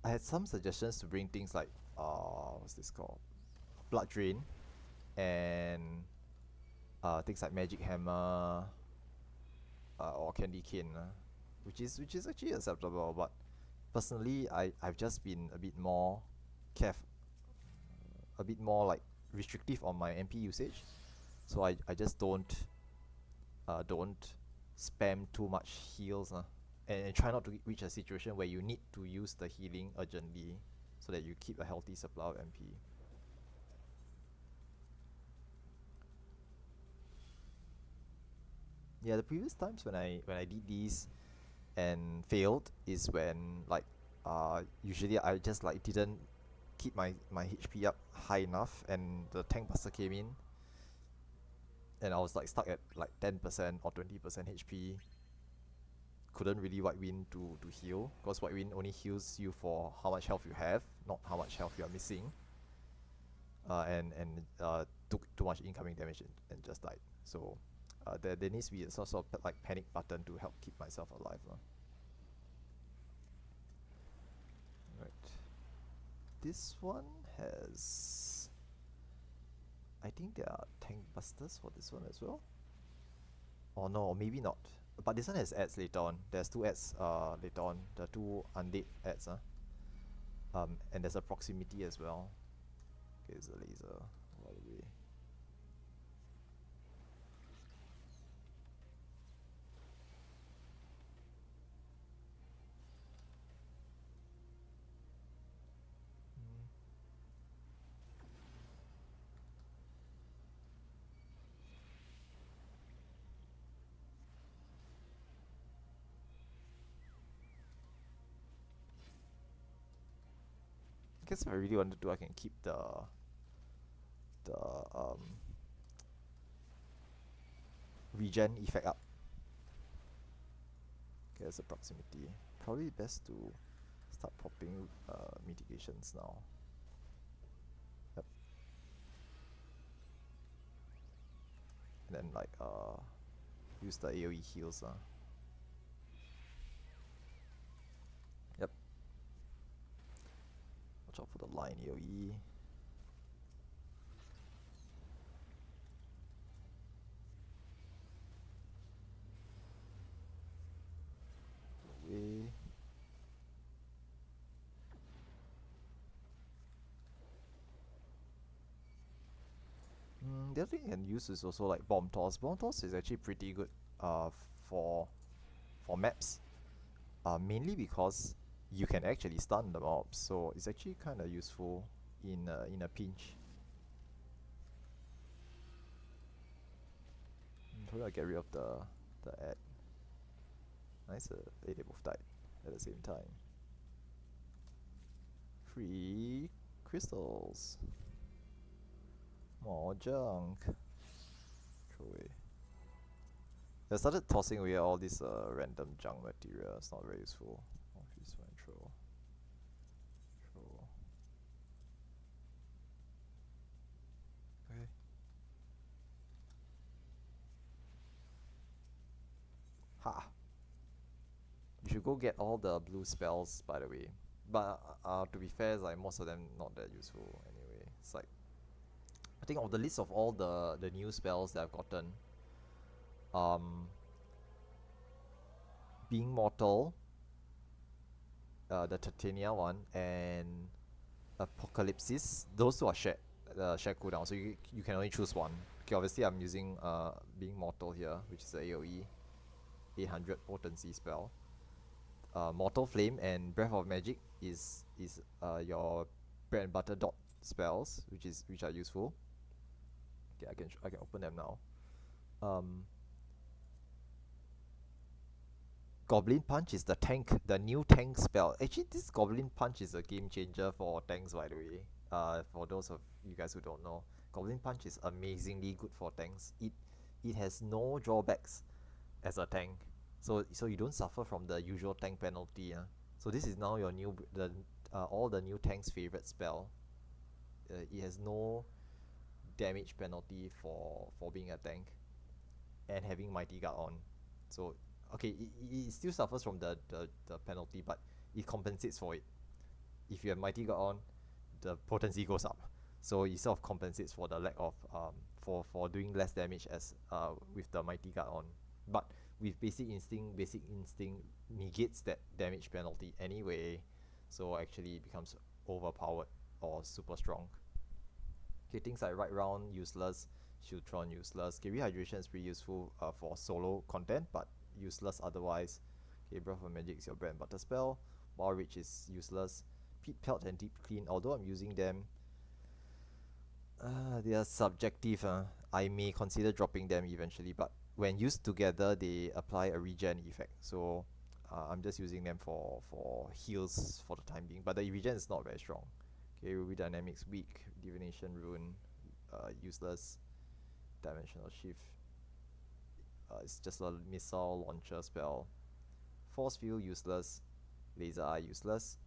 had some suggestions to bring things like what's this called? Blood Drain, and things like Magic Hammer, or Candy Cane, which is actually acceptable. But personally, I've just been a bit more a bit more like restrictive on my MP usage. So I just don't spam too much heals, and try not to reach a situation where you need to use the healing urgently, so that you keep a healthy supply of MP. Yeah, the previous times when I did these and failed is when like usually I just like didn't keep my HP up high enough, and the tank buster came in, and I was like stuck at like 10% or 20% HP. Couldn't really White Wind to heal, because White Wind only heals you for how much health you have, not how much health you are missing. And took too much incoming damage and just died. So there needs to be a sort of like panic button to help keep myself alive. Right. This one has. I think there are tank busters for this one as well. Or no, maybe not. But this one has ads later on. There's two ads later on. The two undead ads. And there's a proximity as well. Okay, it's a laser. By the way. Mm. guess if I really wanted to, I can keep the regen effect up. Okay, that's a proximity. Probably best to start popping mitigations now. Yep. And then like use the AoE heals. Yep. Watch out for the line AoE. Away. The other thing you can use is also like bomb toss. Bomb toss is actually pretty good for maps. Mainly because you can actually stun the mobs, so it's actually kind of useful in a pinch. Probably I'll get rid of the ad. Nice, they both died at the same time. Free crystals. More junk. Throw away. I started tossing away all this random junk material. It's not very useful. Office one throw. Okay. Ha! You should go get all the blue spells, by the way. But to be fair, like most of them not that useful anyway. It's like I think of the list of all the new spells that I've gotten, Being Mortal, the Titania one, and Apocalypsis, those two are shared cooldown, so you can only choose one. Okay, obviously I'm using Being Mortal here, which is the AoE 800 potency spell. Mortal Flame and Breath of Magic is your bread and butter dot spells, which are useful. Okay, I can open them now. Goblin Punch is the new tank spell. Actually, this Goblin Punch is a game changer for tanks, by the way. For those of you guys who don't know, Goblin Punch is amazingly good for tanks. It has no drawbacks as a tank, so you don't suffer from the usual tank penalty. So this is now your new all the new tanks' favorite spell. It has no damage penalty for being a tank and having Mighty Guard on. So okay, it still suffers from the penalty, but it compensates for it. If you have Mighty Guard on, the potency goes up. So it sort of compensates for the lack of for doing less damage as with the Mighty Guard on. But with Basic Instinct negates that damage penalty anyway, so actually it becomes overpowered or super strong. Okay, things like Right Round useless, Shieldtron useless. Okay, Rehydration is pretty useful for solo content, but useless otherwise. Okay, Breath of Magic is your bread and butter spell. Wild Reach is useless. Pit Pelt and Deep Clean, although I'm using them, they are subjective. I may consider dropping them eventually, but when used together, they apply a regen effect. So I'm just using them for heals for the time being. But the regen is not very strong. Okay, Ruby Dynamics weak, Divination Rune useless, Dimensional Shift. It's just a missile launcher spell. Force Field useless, Laser Eye useless.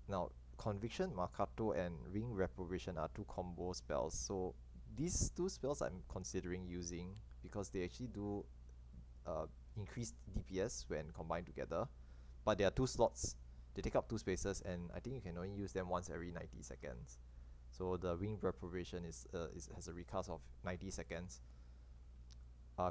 Now Conviction, Makato, and Ring Reprobation are two combo spells. So these two spells I'm considering using because they actually do increased DPS when combined together. But there are two slots. They take up two spaces, and I think you can only use them once every 90 seconds. So the Ring Reprobation has a recast of 90 seconds.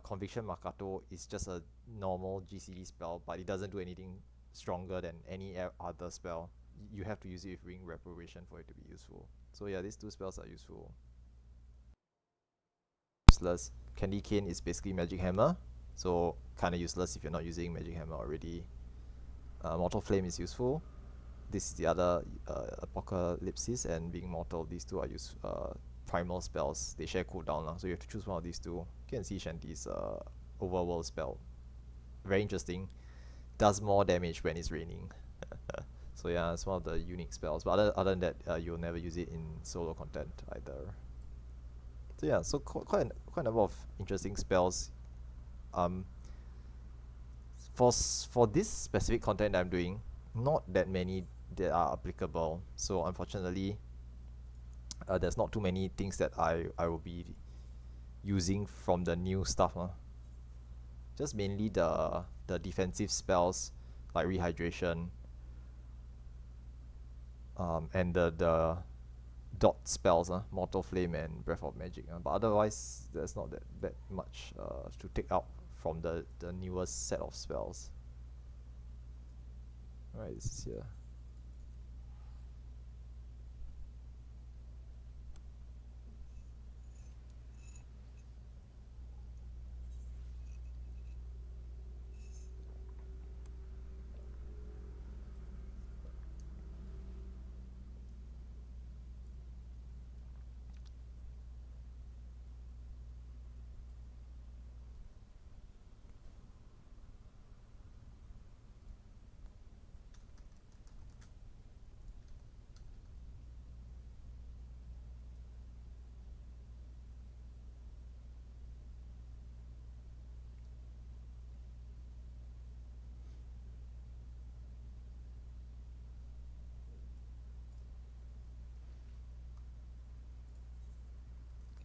Conviction Makato is just a normal GCD spell, but it doesn't do anything stronger than any other spell. You have to use it with Ring Reprobation for it to be useful. So yeah, these two spells are useful. Useless. Candy Cane is basically Magic Hammer, so kind of useless if you're not using Magic Hammer already. Mortal Flame is useful. This is the other Apocalypsis and Being Mortal. These two are primal spells. They share cooldown, so you have to choose one of these two. You can see Shanty's overworld spell. Very interesting. Does more damage when it's raining. So yeah, it's one of the unique spells. But other than that, you'll never use it in solo content either. So yeah, so quite a number of interesting spells. Um, for this specific content that I'm doing, not that many that are applicable. So unfortunately, there's not too many things that I will be using from the new stuff. Just mainly the defensive spells like rehydration, and the dot spells, Mortal Flame and Breath of Magic. But otherwise, there's not that much to take out from the newest set of spells. Alright, this is here.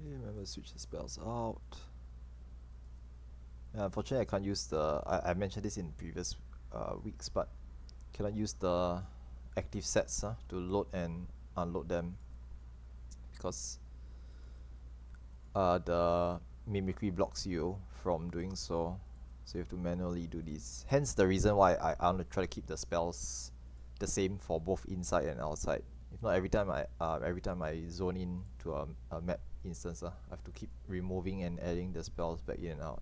Okay, remember to switch the spells out. Yeah, unfortunately, I can't use I mentioned this in previous weeks, but cannot use the active sets to load and unload them because the mimicry blocks you from doing so. So you have to manually do this. Hence the reason why I want to try to keep the spells the same for both inside and outside. If not, every time I zone in to a map instance, I have to keep removing and adding the spells back in and out.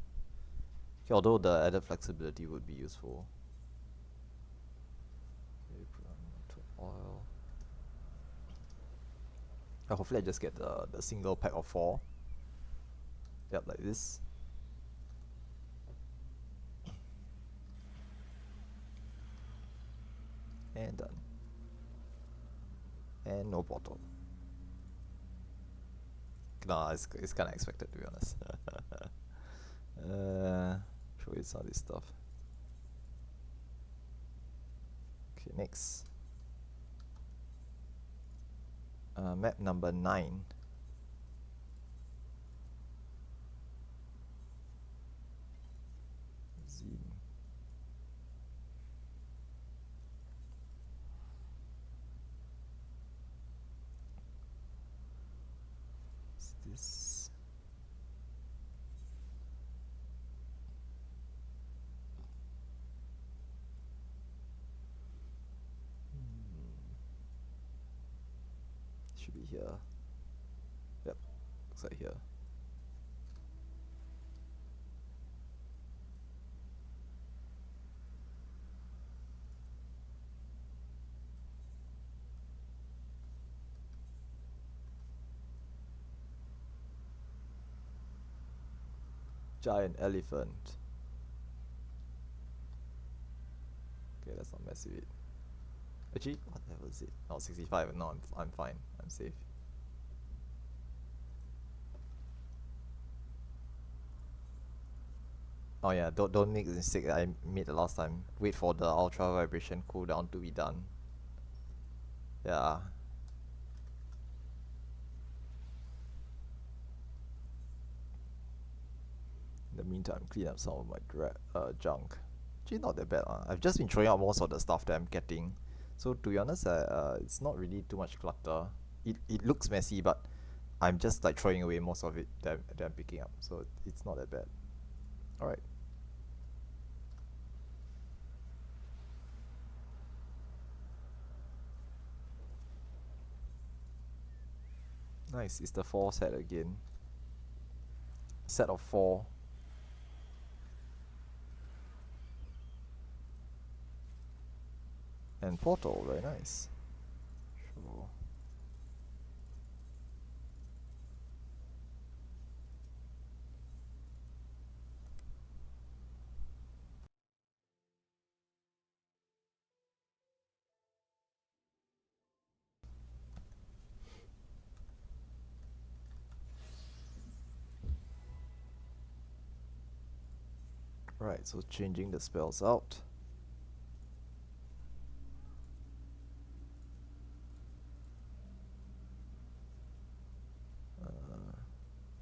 Okay, although the added flexibility would be useful. Okay, put on to oil. Hopefully I just get the single pack of 4. Yep, like this. And done. And no bottle. Nah, it's kind of expected, to be honest. Show you some of this stuff. Okay, next. Map number 9. Zoom. What's this? Should be here. Yep, looks like here. Giant elephant. Okay, let's not mess with it. Actually, what the hell is it? Oh, 65. No, I'm fine. I'm safe. Oh yeah, don't make the mistake that I made the last time. Wait for the ultra vibration cooldown to be done. Yeah. In the meantime, clean up some of my junk. Actually, not that bad. I've just been throwing out most of the stuff that I'm getting. So to be honest, it's not really too much clutter. It looks messy, but I'm just like throwing away most of it that I'm picking up. So it's not that bad. Alright. Nice, it's the 4 set again. Set of 4. And portal, very nice. Sure. Right, so changing the spells out.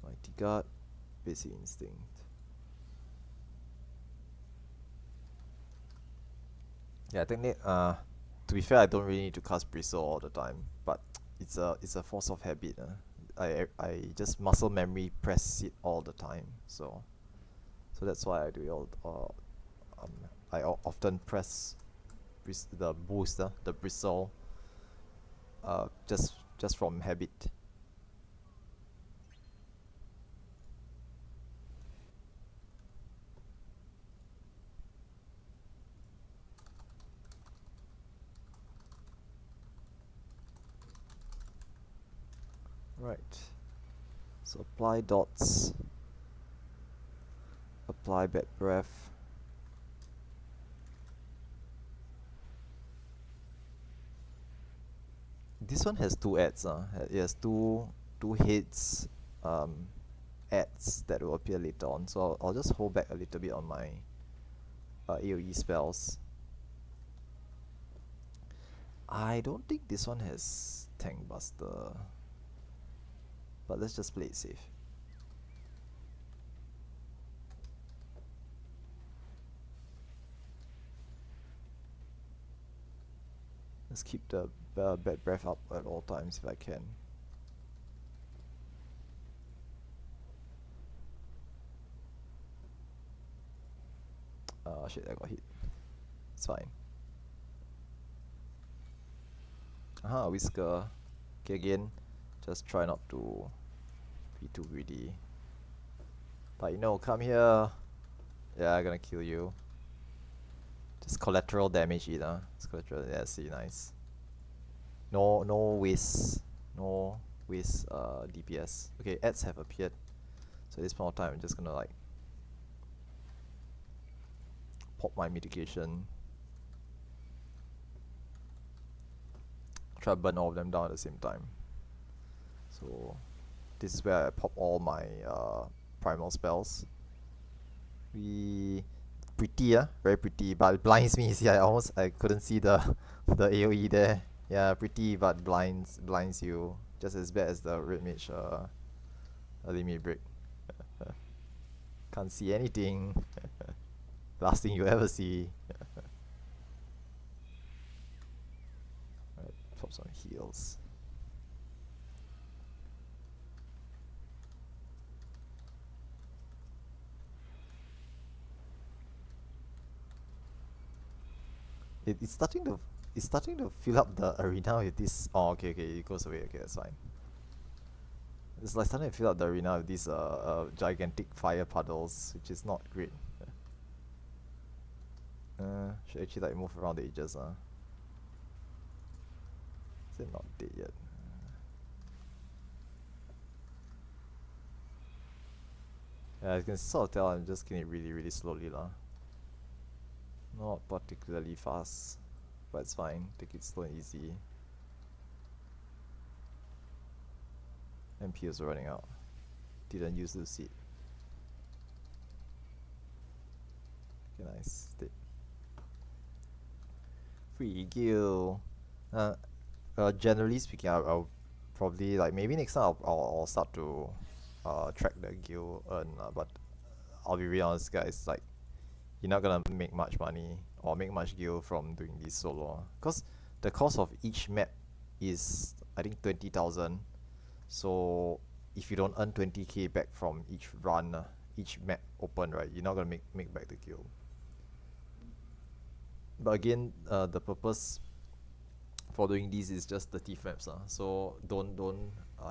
Mighty Guard, Basic Instinct. Yeah, I think to be fair, I don't really need to cast Bristle all the time, but it's a force of habit. I just muscle memory press it all the time, so that's why I do it all. Often press the boost, the Bristle, just from habit. Right. So apply dots. Apply bad breath. This one has two ads. It has two hits ads that will appear later on. So I'll just hold back a little bit on my AoE spells. I don't think this one has Tank Buster, but let's just play it safe. Let's keep the bad breath up at all times if I can. Shit, I got hit. It's fine. Aha, Whisker. Okay, again, just try not to be too greedy. But you know, come here. Yeah, I'm gonna kill you. Just collateral damage it, Just collateral, yeah, see, nice. No waste, no waste DPS. Okay, ads have appeared. So at this point of time, I'm just gonna like pop my mitigation. Try to burn all of them down at the same time. So this is where I pop all my primal spells. Pretty, very pretty, but it blinds me. See, I couldn't see the AoE there. Yeah, pretty, but blinds you just as bad as the red mage limit break. Can't see anything. Last thing you ever see. Alright, pop some heals. It's starting to fill up the arena with this. Oh, okay, it goes away. Okay, that's fine. It's like starting to fill up the arena with these gigantic fire puddles, which is not great. Should actually like move around the edges. Is it not dead yet? Yeah, you can sort of tell I'm just killing it really slowly lah. Not particularly fast, but it's fine. Take it slow and easy. MP is running out. Didn't use the seed. Okay, nice. Stay. Free gil. Generally speaking, I'll probably like maybe next time I'll start to track the gil earn, but I'll be really honest, guys. Like, you're not gonna make much money or make much gil from doing this solo, because the cost of each map is I think 20,000. So if you don't earn 20k back from each run, each map open, right, you're not gonna make back the gil. But again, the purpose for doing this is just the thief maps, so don't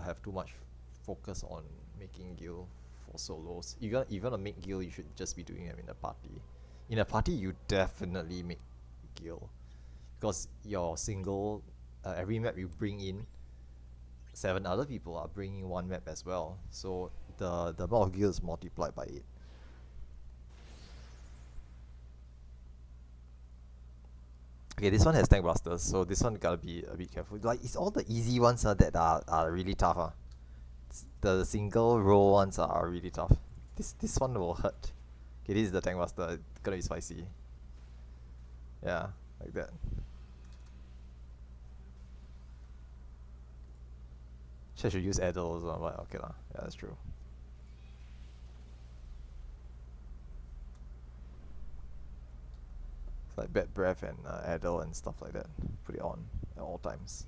have too much focus on making gil for solos. If you're gonna make gil, you should just be doing them in a party. In a party, you definitely make gil, because your single every map you bring in, 7 other people are bringing one map as well, so the amount of gil is multiplied by 8. Okay, this one has tank blasters, so this one gotta be a bit careful. Like, it's all the easy ones that are really tough. The single roll ones are really tough. This one will hurt. Okay, this is the tank master. It's gonna be spicy. Yeah, like that. I should use Adel also, but okay lah. Yeah, that's true. It's like bad breath and Adel and stuff like that. Put it on at all times.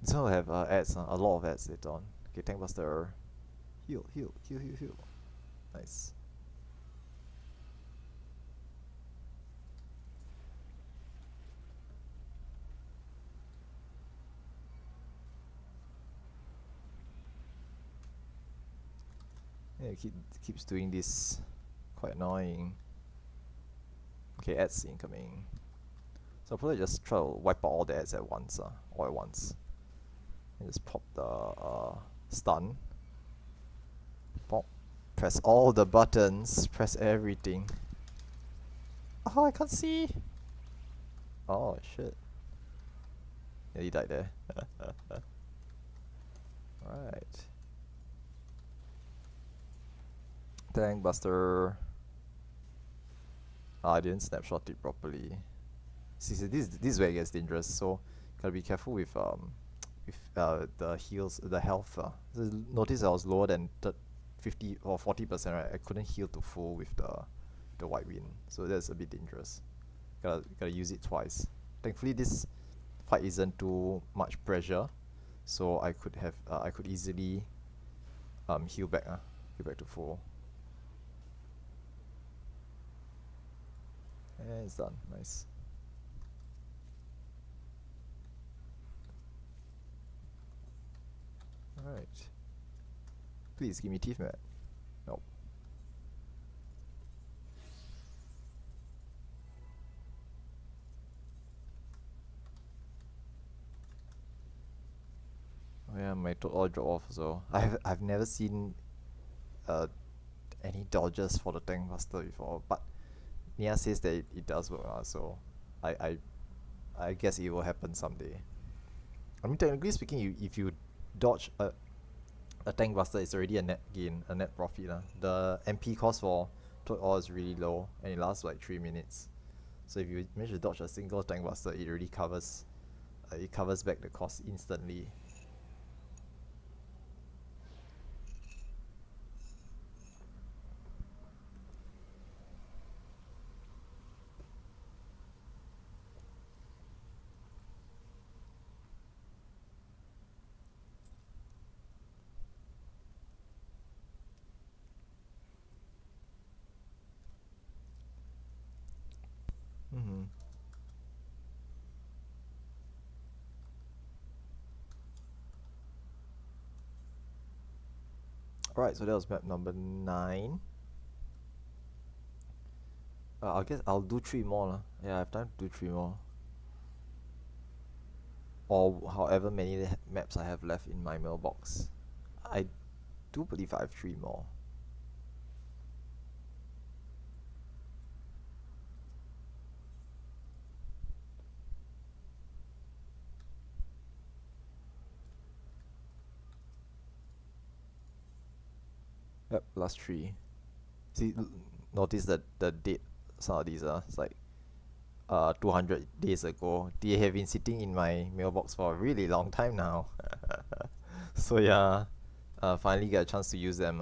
This one will have ads, a lot of ads later on. Okay, tank buster. Heal, heal, heal, heal, heal. Nice. Yeah, it keeps doing this. Quite annoying. Okay, ads incoming. So I'll probably just try to wipe out all the ads at once, all at once. And just pop the stun. Pop. Press all the buttons. Press everything. Oh, I can't see. Oh shit. Yeah, he died there. Alright. Tank buster. I didn't snapshot it properly. See, this is where it gets dangerous. So gotta be careful with the heals, the health. So notice I was lower than 50 or 40%, right? I couldn't heal to full with the white wind, so that's a bit dangerous. Gotta use it twice. Thankfully, this fight isn't too much pressure, so I could easily heal back to full. And it's done. Nice. Alright. Please give me teeth mat. Nope. Oh yeah, my total drop off. So I've never seen any dodges for the tank master before, but Nia says that it does work. So I I guess it will happen someday. I mean, technically speaking, if you dodge a tank buster, it's already a net gain, a net profit. The MP cost for Toad Ore is really low, and it lasts like 3 minutes. So if you manage to dodge a single tank buster, it already covers back the cost instantly. Mm-hmm. Alright, so that was map number 9. I guess I'll do 3 more. Yeah, I have time to do 3 more. Or however many maps I have left in my mailbox. I do believe I have 3 more. Yep, last 3. See, notice that the date some of these it's like 200 days ago. They have been sitting in my mailbox for a really long time now. So yeah, finally get a chance to use them.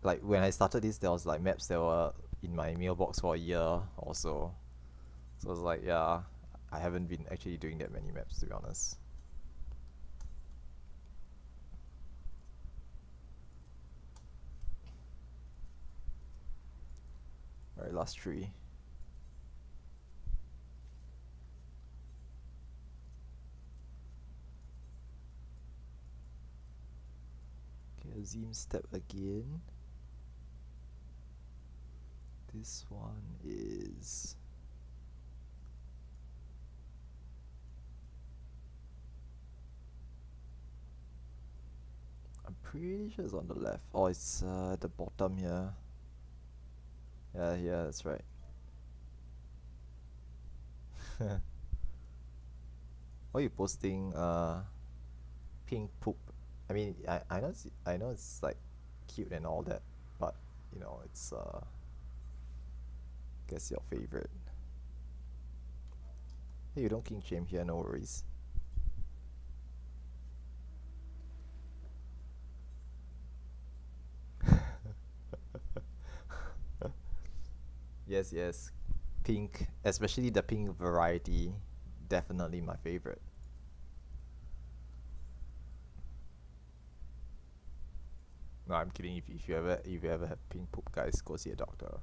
Like when I started this, there was like maps that were in my mailbox for a year or so. So it's like, yeah, I haven't been actually doing that many maps, to be honest. Alright, last 3. Okay, Azim step again. This one is... I'm pretty sure it's on the left. Oh, it's at the bottom here. Yeah, that's right. Why you posting pink poop? I mean, I know it's like cute and all that, but you know, it's guess your favorite. Hey, you don't king shame here, no worries. Yes, yes. Pink, especially the pink variety, definitely my favorite. No, I'm kidding. If you ever have pink poop, guys, go see a doctor.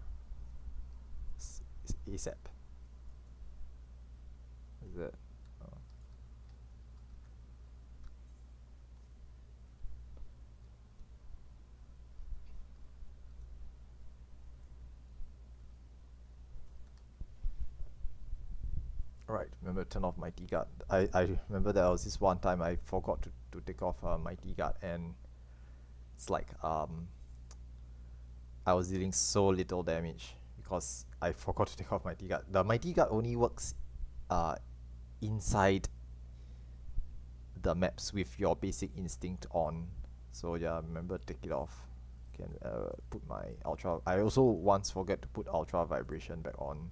ASAP. Is it? Oh. Alright, remember to turn off my T guard. I remember there was this one time I forgot to take off my T guard, and it's like I was dealing so little damage because I forgot to take off my T guard. The mighty guard only works uh inside the maps with your basic instinct on. So yeah, remember take it off. Can put my ultra. I also once forget to put ultra vibration back on,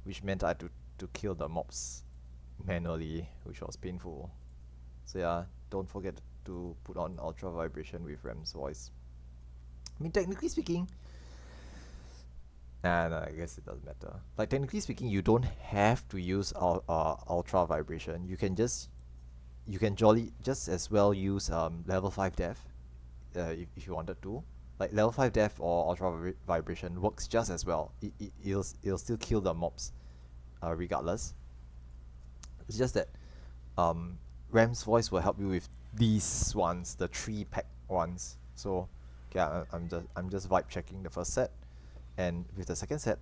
which meant I had to kill the mobs manually, which was painful. So yeah, don't forget to put on ultra vibration with Ram's voice. I mean, technically speaking, nah, I guess it doesn't matter. Like technically speaking, you don't have to use ultra vibration. You can jolly just as well use level 5 death if you wanted to. Like level 5 death or ultra vibration works just as well. It'll still kill the mobs regardless. It's just that um, Ram's voice will help you with these ones, the 3 pack ones. So yeah, I'm just vibe checking the first set, and with the second set,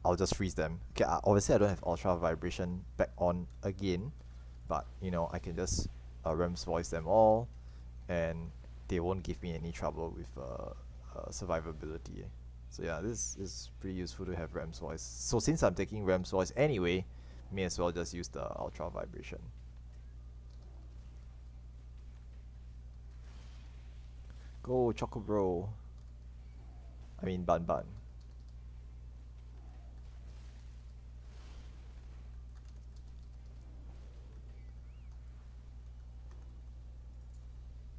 I'll just freeze them. Okay, obviously I don't have ultra vibration back on again, but you know I can just Ram's voice them all, and they won't give me any trouble with survivability. So yeah, this is pretty useful to have Ram's voice. So since I'm taking Ram's voice anyway, may as well just use the ultra vibration. Go Choco Bro. I mean Bun Bun.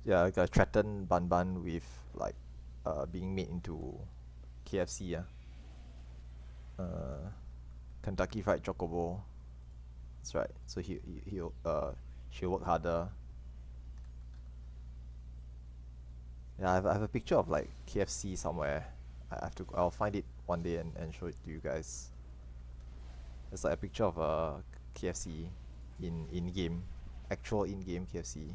Yeah, I got threaten Bun Bun with like being made into KFC. Yeah. Uh, Kentucky Fried Chocobo. That's right. So he'll she'll work harder. Yeah, I have a picture of like KFC somewhere. I'll find it one day and show it to you guys. It's like a picture of a KFC in game, actual in game KFC.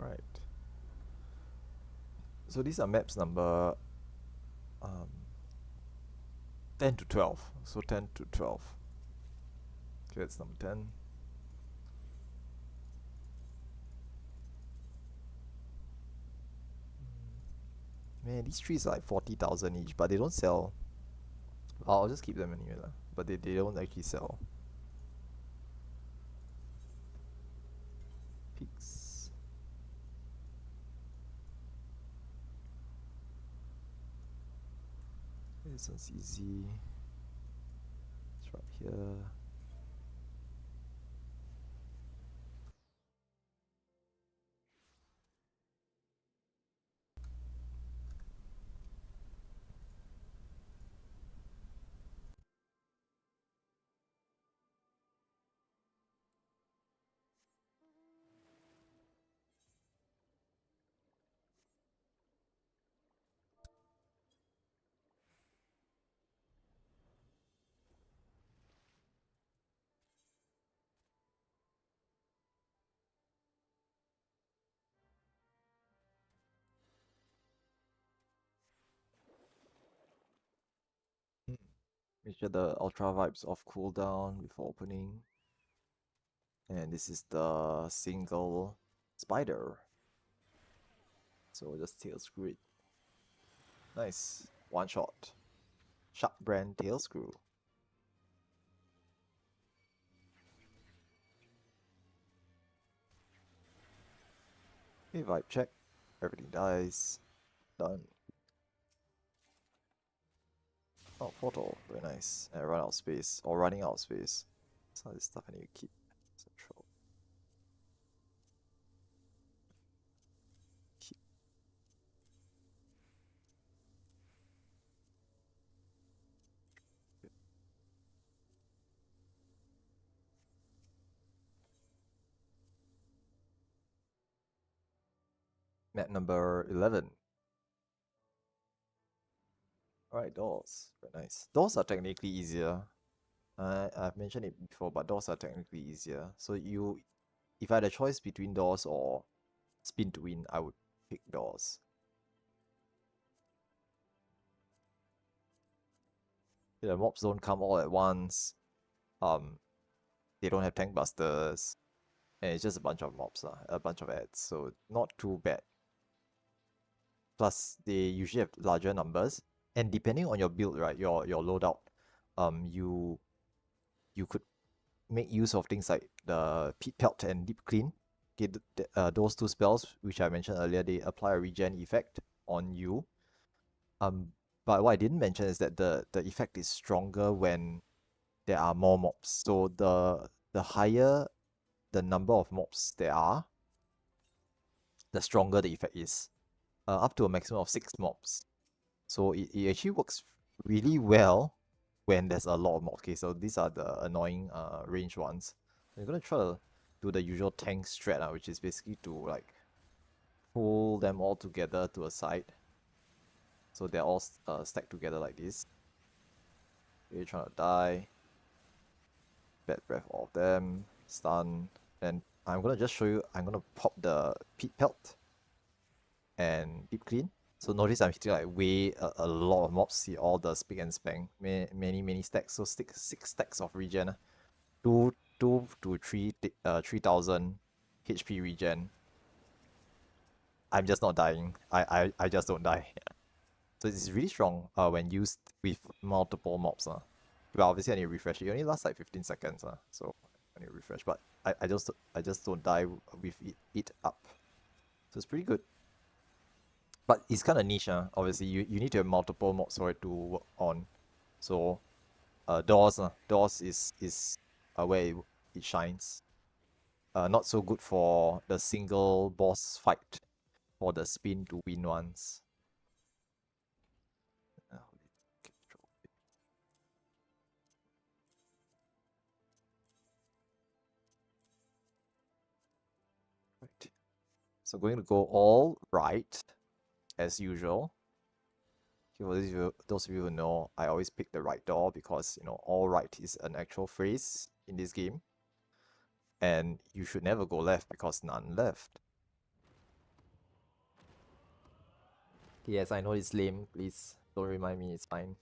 All right. So these are maps number um, 10 to 12. So 10 to 12. Okay, that's number 10. Man, these trees are like 40,000 each, but they don't sell. I'll just keep them anyway, lah. But they don't actually sell. Peaks. This one's easy. It's right here. Make sure the Ultra Vibes off cooldown before opening. And this is the single spider. So just tail screw it. Nice. One shot. Sharp brand tail screw. Okay, vibe check. Everything dies. Done. Oh, portal. Very nice. And run out of space. Or running out of space. Some of this stuff I need to keep central. Keep. Map number 11. Alright, doors. Very nice. Doors are technically easier. I've mentioned it before, but doors are technically easier. So if I had a choice between doors or spin to win, I would pick doors. The mobs don't come all at once. They don't have tank busters, and it's just a bunch of mobs, a bunch of ads, so not too bad. Plus, they usually have larger numbers, and depending on your build, right, your loadout, you could make use of things like the Pit Pelt and Deep Clean. Okay, those two spells, which I mentioned earlier, they apply a regen effect on you. But what I didn't mention is that the effect is stronger when there are more mobs. So the higher the number of mobs there are, the stronger the effect is. Up to a maximum of 6 mobs. So it actually works really well when there's a lot of mobs. Okay, so these are the annoying range ones. I'm gonna try to do the usual tank strat, which is basically to like pull them all together to a side. So they're all stacked together like this. You're trying to die. Bad breath all of them. Stun. And I'm gonna just show you, I'm gonna pop the Pit Pelt and Deep Clean. So notice I'm hitting like way a lot of mobs. See all the spick and span, many stacks. So 6 stacks of regen, 2 to 3,000 HP regen. I'm just not dying. I just don't die. So it's really strong when used with multiple mobs. But obviously I need to refresh. It only lasts like 15 seconds. So I need to refresh. But I just don't die with it up. So it's pretty good. But it's kind of niche, obviously. You need to have multiple mods for it to work on. So doors is where it shines. Not so good for the single boss fight for the spin to win ones. Right. So going to go all right as usual. For those of you who know, I always pick the right door because all right is an actual phrase in this game. And you should never go left because none left. Yes, I know it's lame. Please don't remind me. It's fine.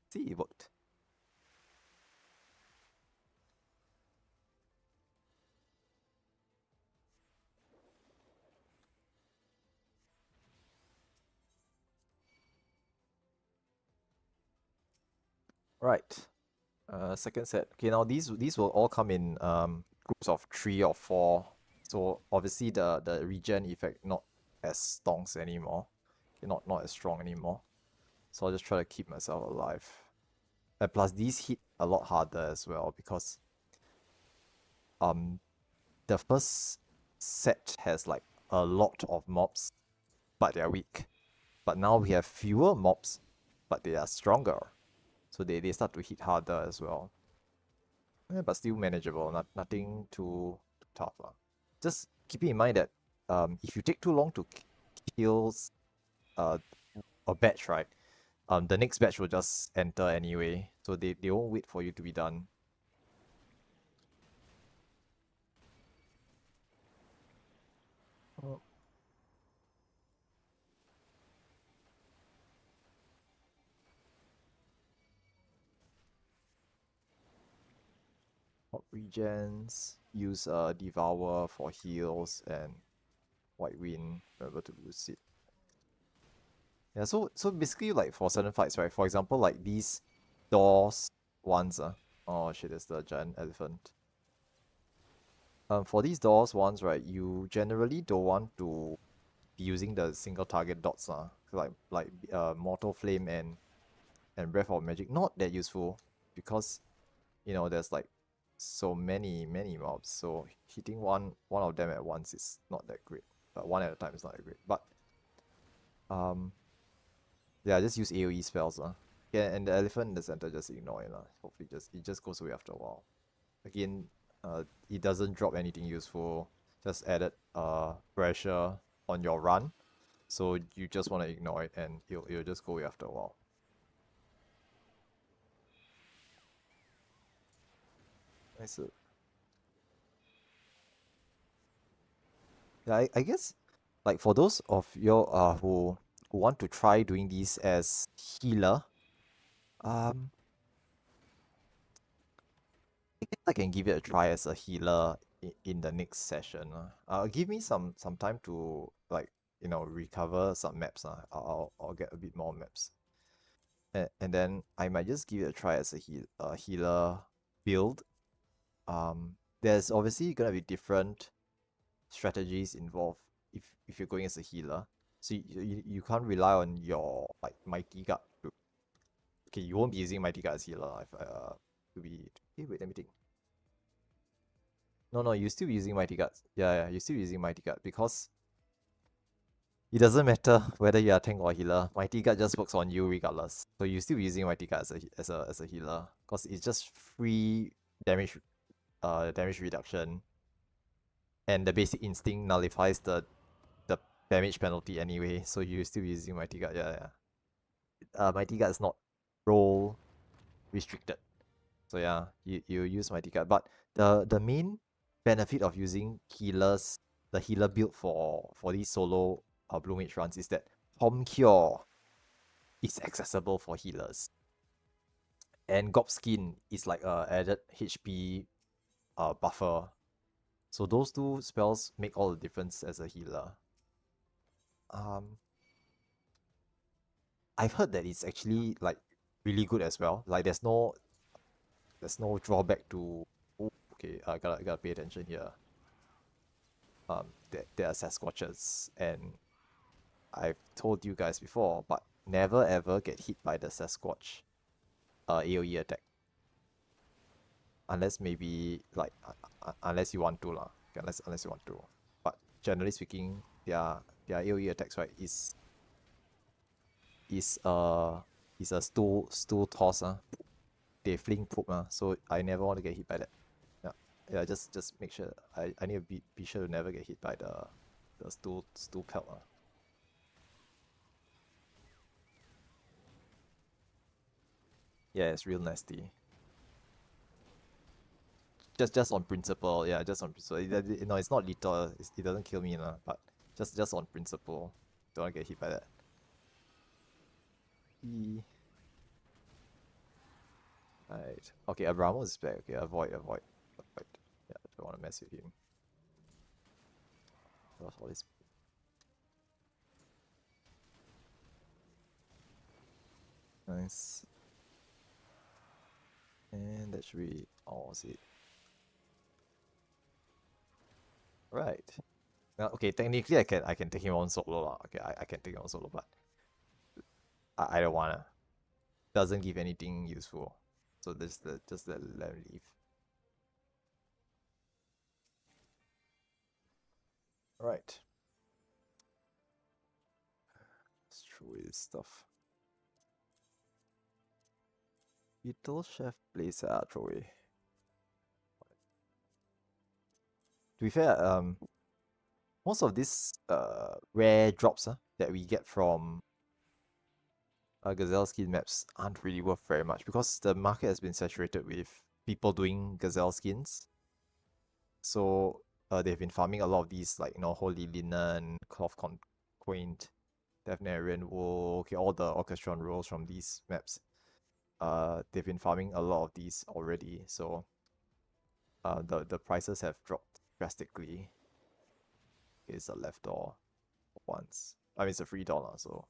See, it worked. Right. Second set. Okay, now these will all come in groups of 3 or 4. So obviously the regen effect not as stonks anymore. Okay, not as strong anymore. So I'll just try to keep myself alive. And plus these hit a lot harder as well because the first set has like a lot of mobs, but they're weak. But now we have fewer mobs, but they are stronger. So they start to hit harder as well. Yeah, but still manageable, nothing too tough. Just keeping in mind that if you take too long to kill a batch, right? The next batch will just enter anyway. So they won't wait for you to be done. Oh. Regens, use Devour for heals, and White Wind, remember to boost it. Yeah, so basically like for certain fights, right? For example, like these doors ones, oh shit, there's the giant elephant. For these doors ones, right, you generally don't want to be using the single target dots, like Mortal Flame and Breath of Magic. Not that useful because there's like so many mobs, so hitting one of them at once is not that great. But one at a time is not that great. But um yeah, just use AoE spells. Yeah, and the elephant in the center, just ignore it. Hopefully it just goes away after a while. Again, it doesn't drop anything useful. Just added pressure on your run. So you just want to ignore it and it'll just go away after a while. Nice. Yeah, I guess like for those of you who want to try doing this as healer, um I guess I can give it a try as a healer in the next session. Give me some time to like recover some maps. I'll get a bit more maps, and then I might just give it a try as a healer build. There's obviously gonna be different strategies involved if you're going as a healer. So you can't rely on your like mighty guard. Okay, you won't be using mighty guard as healer. If to be wait, let me think. No, you're still using Mighty Guards. Yeah, you're still using Mighty Guard because it doesn't matter whether you are tank or healer. Mighty Guard just works on you regardless. So you're still using Mighty Guard as a healer because it's just free damage damage reduction, and the basic instinct nullifies the damage penalty anyway. So you're still using Mighty Guard. Yeah. Mighty Guard is not role restricted. So yeah, you use Mighty Guard. But the main benefit of using the healer build for these solo Blue Mage runs is that Home Cure is accessible for healers. And Gob Skin is like a added HP buffer. So those two spells make all the difference as a healer. I've heard that it's actually like really good as well. Like there's no drawback to. Oh, okay, I gotta pay attention here. There are Sasquatches, and I've told you guys before, but never ever get hit by the Sasquatch AoE attack. Unless maybe like unless you want to lah. Okay, unless you want to. But generally speaking, their AoE attacks, right, is is a stool toss. They fling poop. So I never want to get hit by that. Yeah, just make sure I need to be sure to never get hit by the stool pelt. Yeah, it's real nasty. Just on principle, yeah, just on principle. No, it's not lethal. It doesn't kill me, but just on principle. Don't want to get hit by that. Right. Okay, Abramo is back. Okay, avoid. Yeah, don't want to mess with him. What's all this? Nice. And that should be all it. Right. Now, okay, technically I can take him on solo lah. Okay, I can take him on solo, but I don't wanna. Doesn't give anything useful. So this just let him leave. Right. Let's throw away this stuff. Beetle Chef place throw away. To be fair, most of these rare drops that we get from Gazelle skin maps aren't really worth very much because the market has been saturated with people doing Gazelle skins. So they've been farming a lot of these like Holy Linen, Cloth Quaint, Definarian Wool, okay, all the Orchestron rolls from these maps. They've been farming a lot of these already, so the prices have dropped drastically. Okay, it's a left door once. I mean, it's a free door now, so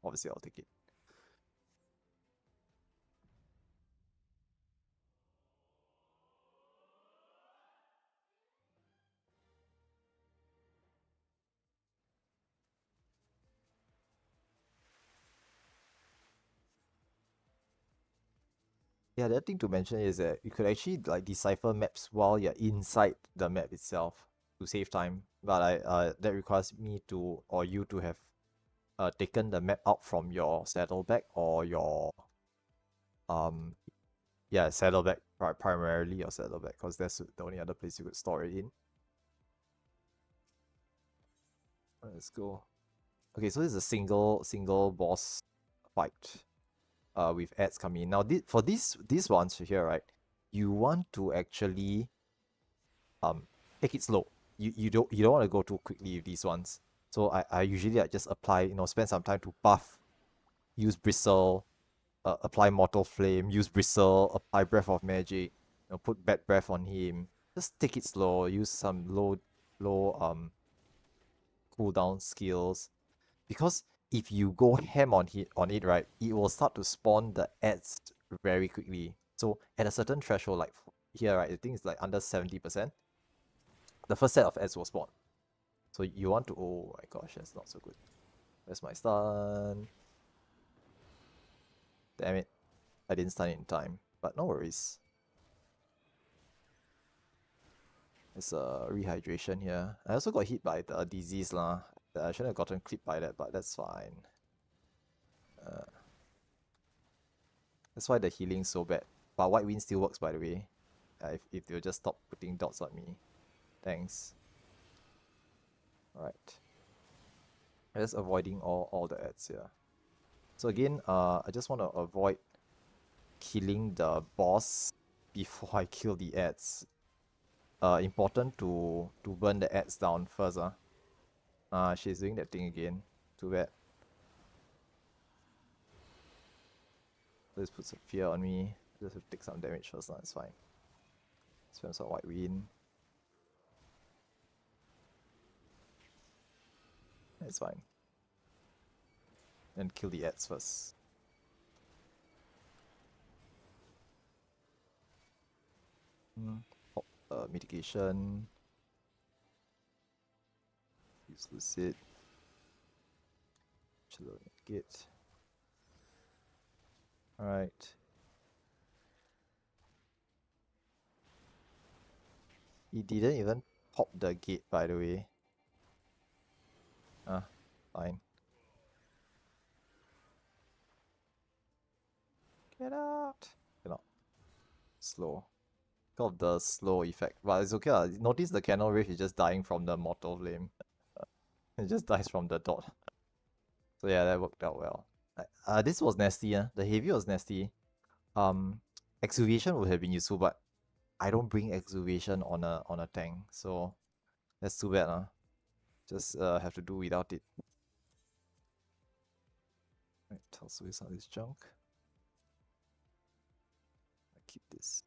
obviously I'll take it. Yeah, the other thing to mention is that you could actually like decipher maps while you're inside the map itself to save time. But that requires me to or you to have taken the map out from your saddlebag or your um yeah saddlebag primarily your saddlebag because that's the only other place you could store it in. Let's go. Okay, so this is a single boss fight. With ads coming in. Now, for these ones here, right? You want to actually um take it slow. You don't want to go too quickly with these ones. So I usually just apply, spend some time to buff, use bristle, apply mortal flame, use bristle, apply breath of magic, put bad breath on him. Just take it slow. Use some low cooldown skills because if you go ham on it, right, it will start to spawn the ads very quickly. So at a certain threshold, like here, right, I think it's like under 70%, the first set of ads will spawn. So you want to, oh my gosh, that's not so good. Where's my stun? Damn it, I didn't stun in time, but no worries. There's a rehydration here. I also got hit by the disease lah. I shouldn't have gotten clipped by that, but that's fine. That's why the healing's so bad. But White Wind still works, by the way. If they'll just stop putting dots on me. Thanks. Alright. I'm just avoiding all the ads here. So again, I just want to avoid killing the boss before I kill the ads. Important to burn the ads down first. She's doing that thing again. Too bad. Let's put some fear on me. Just have to take some damage first. It's fine. Spam some White Wind. It's fine. And kill the ads first. Mitigation. Use Lucid. Chilo Git. Alright. He didn't even pop the gate, by the way. Fine. Get out! Cannot. Slow. Because of the slow effect. But it's okay. Notice the Cannon Wave is just dying from the Mortal Flame. It just dies from the dot. So yeah, that worked out well. This was nasty. The heavy was nasty. Exuvation would have been useful, but I don't bring Exuvation on a tank, so that's too bad. Just have to do without it. Right, toss away some of this junk. I keep this.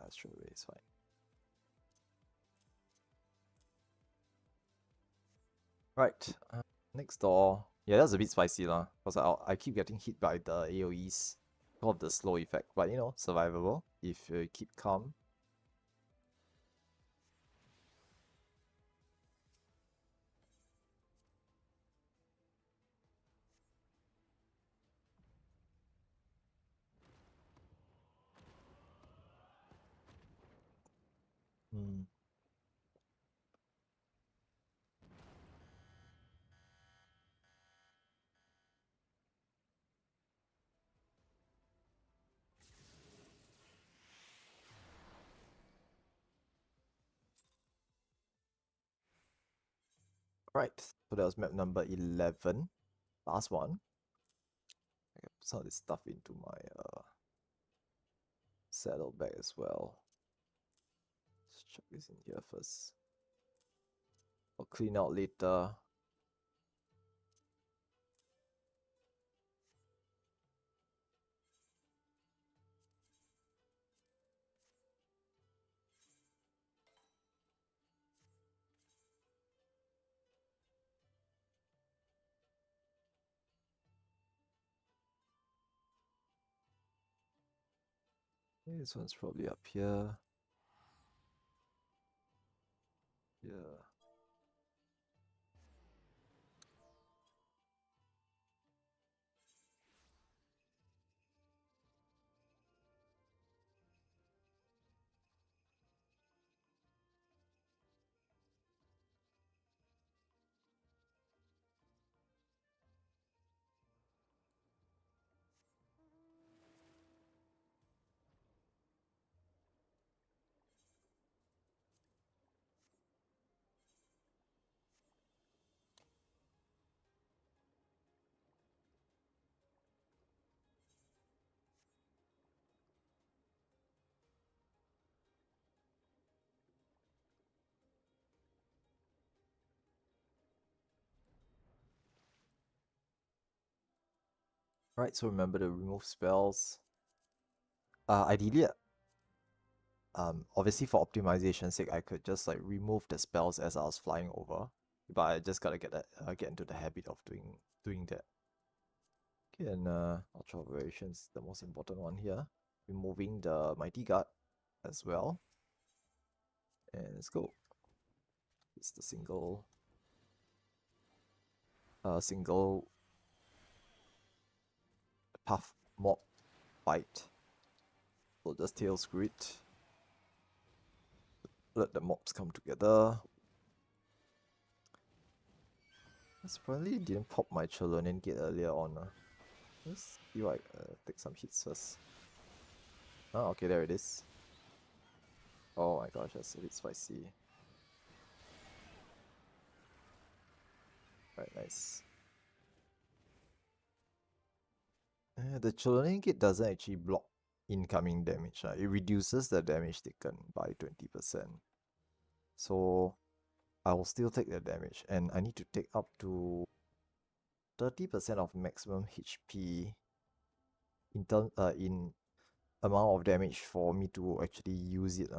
Astral Ray is fine. Right, next door. Yeah, that's a bit spicy lah, because I keep getting hit by the AoEs because of the slow effect. But survivable if you keep calm. Right, so that was map number 11. Last one. I can put some of this stuff into my saddlebag as well. Let's chuck this in here first. I'll clean out later. This one's probably up here. Yeah. Right, so remember to remove spells. Ideally, obviously for optimization's sake, I could just like remove the spells as I was flying over, but I just gotta get into the habit of doing that. Okay, and Ultra Variations, the most important one here. Removing the Mighty Guard as well. And let's go. It's the single puff mob fight. So just Tails Grit. Let the mobs come together. Surprisingly, didn't pop my Chelonian Gate earlier on. Let's see what take some hits first. Oh, okay, there it is. Oh my gosh, that's a bit spicy. Right, nice. The Chelonian Gate doesn't actually block incoming damage. It reduces the damage taken by 20%. So I will still take the damage, and I need to take up to 30% of maximum HP in amount of damage for me to actually use it.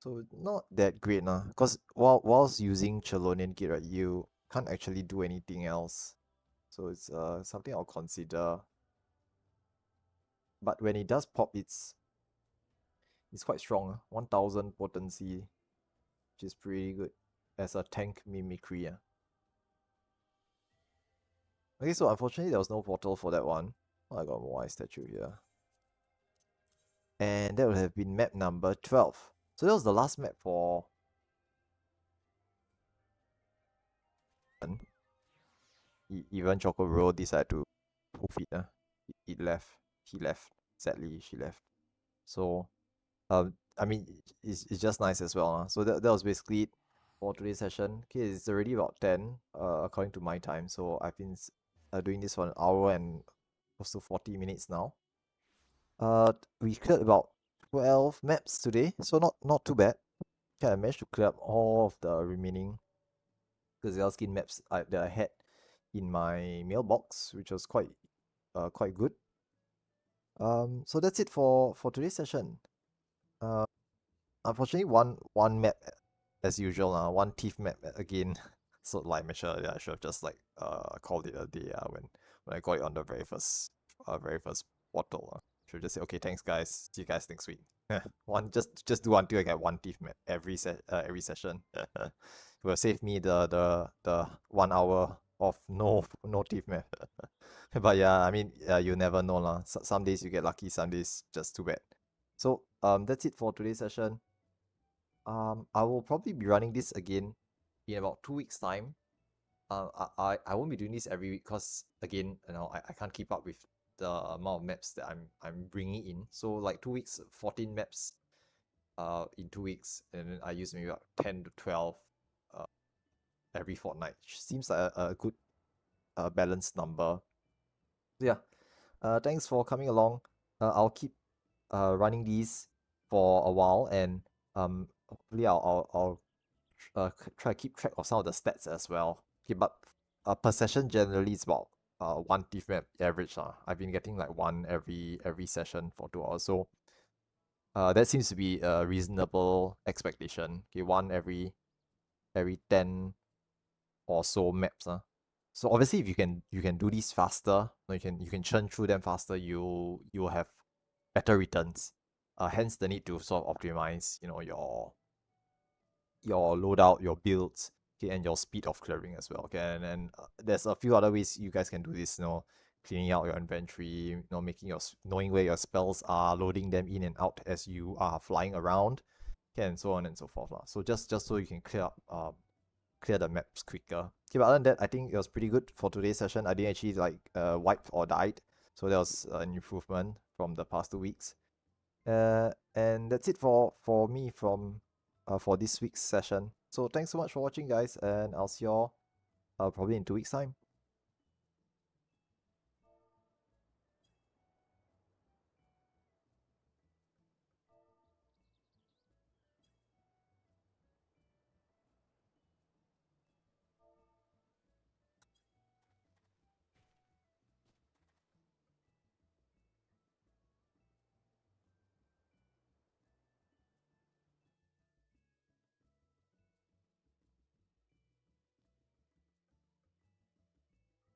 So not that great. Because whilst using Chelonian Gate, right, you can't actually do anything else. So it's something I'll consider. But when it does pop, it's quite strong. 1000 potency, which is pretty good as a tank mimicry. Okay, so unfortunately there was no portal for that one. Oh, I got more ice statue here. And that would have been map number 12. So that was the last map for even Chocobro decided to poof it. It left. He left. Sadly, she left. So I mean it's just nice as well. So that was basically it for today's session. Okay, it's already about 10 according to my time. So I've been doing this for an hour and close to 40 minutes now. We cleared about 12 maps today, so not too bad. Okay, I managed to clear up all of the remaining Gazelle skin maps that I had in my mailbox, which was quite good. So that's it for today's session. Unfortunately, one map as usual, one thief map again. So like I mentioned earlier, I should have just like called it a day when I got it on the very first portal. Should just say, okay, thanks guys, see you guys next week. One just do until I get one thief map every session. It will save me the 1 hour of no thief map. But yeah, I mean, you never know lah. Some days you get lucky, some days just too bad. So that's it for today's session. I will probably be running this again in about 2 weeks' time. I won't be doing this every week because again, I can't keep up with the amount of maps that I'm bringing in. So like 2 weeks, 14 maps, in 2 weeks, and then I use maybe about 10 to 12, every fortnight. Which seems like a good, balanced number. So yeah, thanks for coming along. I'll keep running these for a while, and hopefully I'll try to keep track of some of the stats as well. Okay, but per session generally it's about one thief map average. I've been getting like one every session for 2 hours. So that seems to be a reasonable expectation. Okay, one every 10 or so maps. So obviously if you can do these faster, you can churn through them faster, you'll have better returns. hence the need to sort of optimize, your loadout, your builds, okay, and your speed of clearing as well. Okay, and there's a few other ways you guys can do this. Cleaning out your inventory, making knowing where your spells are, loading them in and out as you are flying around, okay, and so on and so forth. So just so you can clear the maps quicker. Okay, but other than that, I think it was pretty good for today's session. I didn't actually wipe or died, so that was an improvement from the past 2 weeks. And that's it for me for this week's session. So thanks so much for watching, guys, and I'll see y'all probably in 2 weeks' time.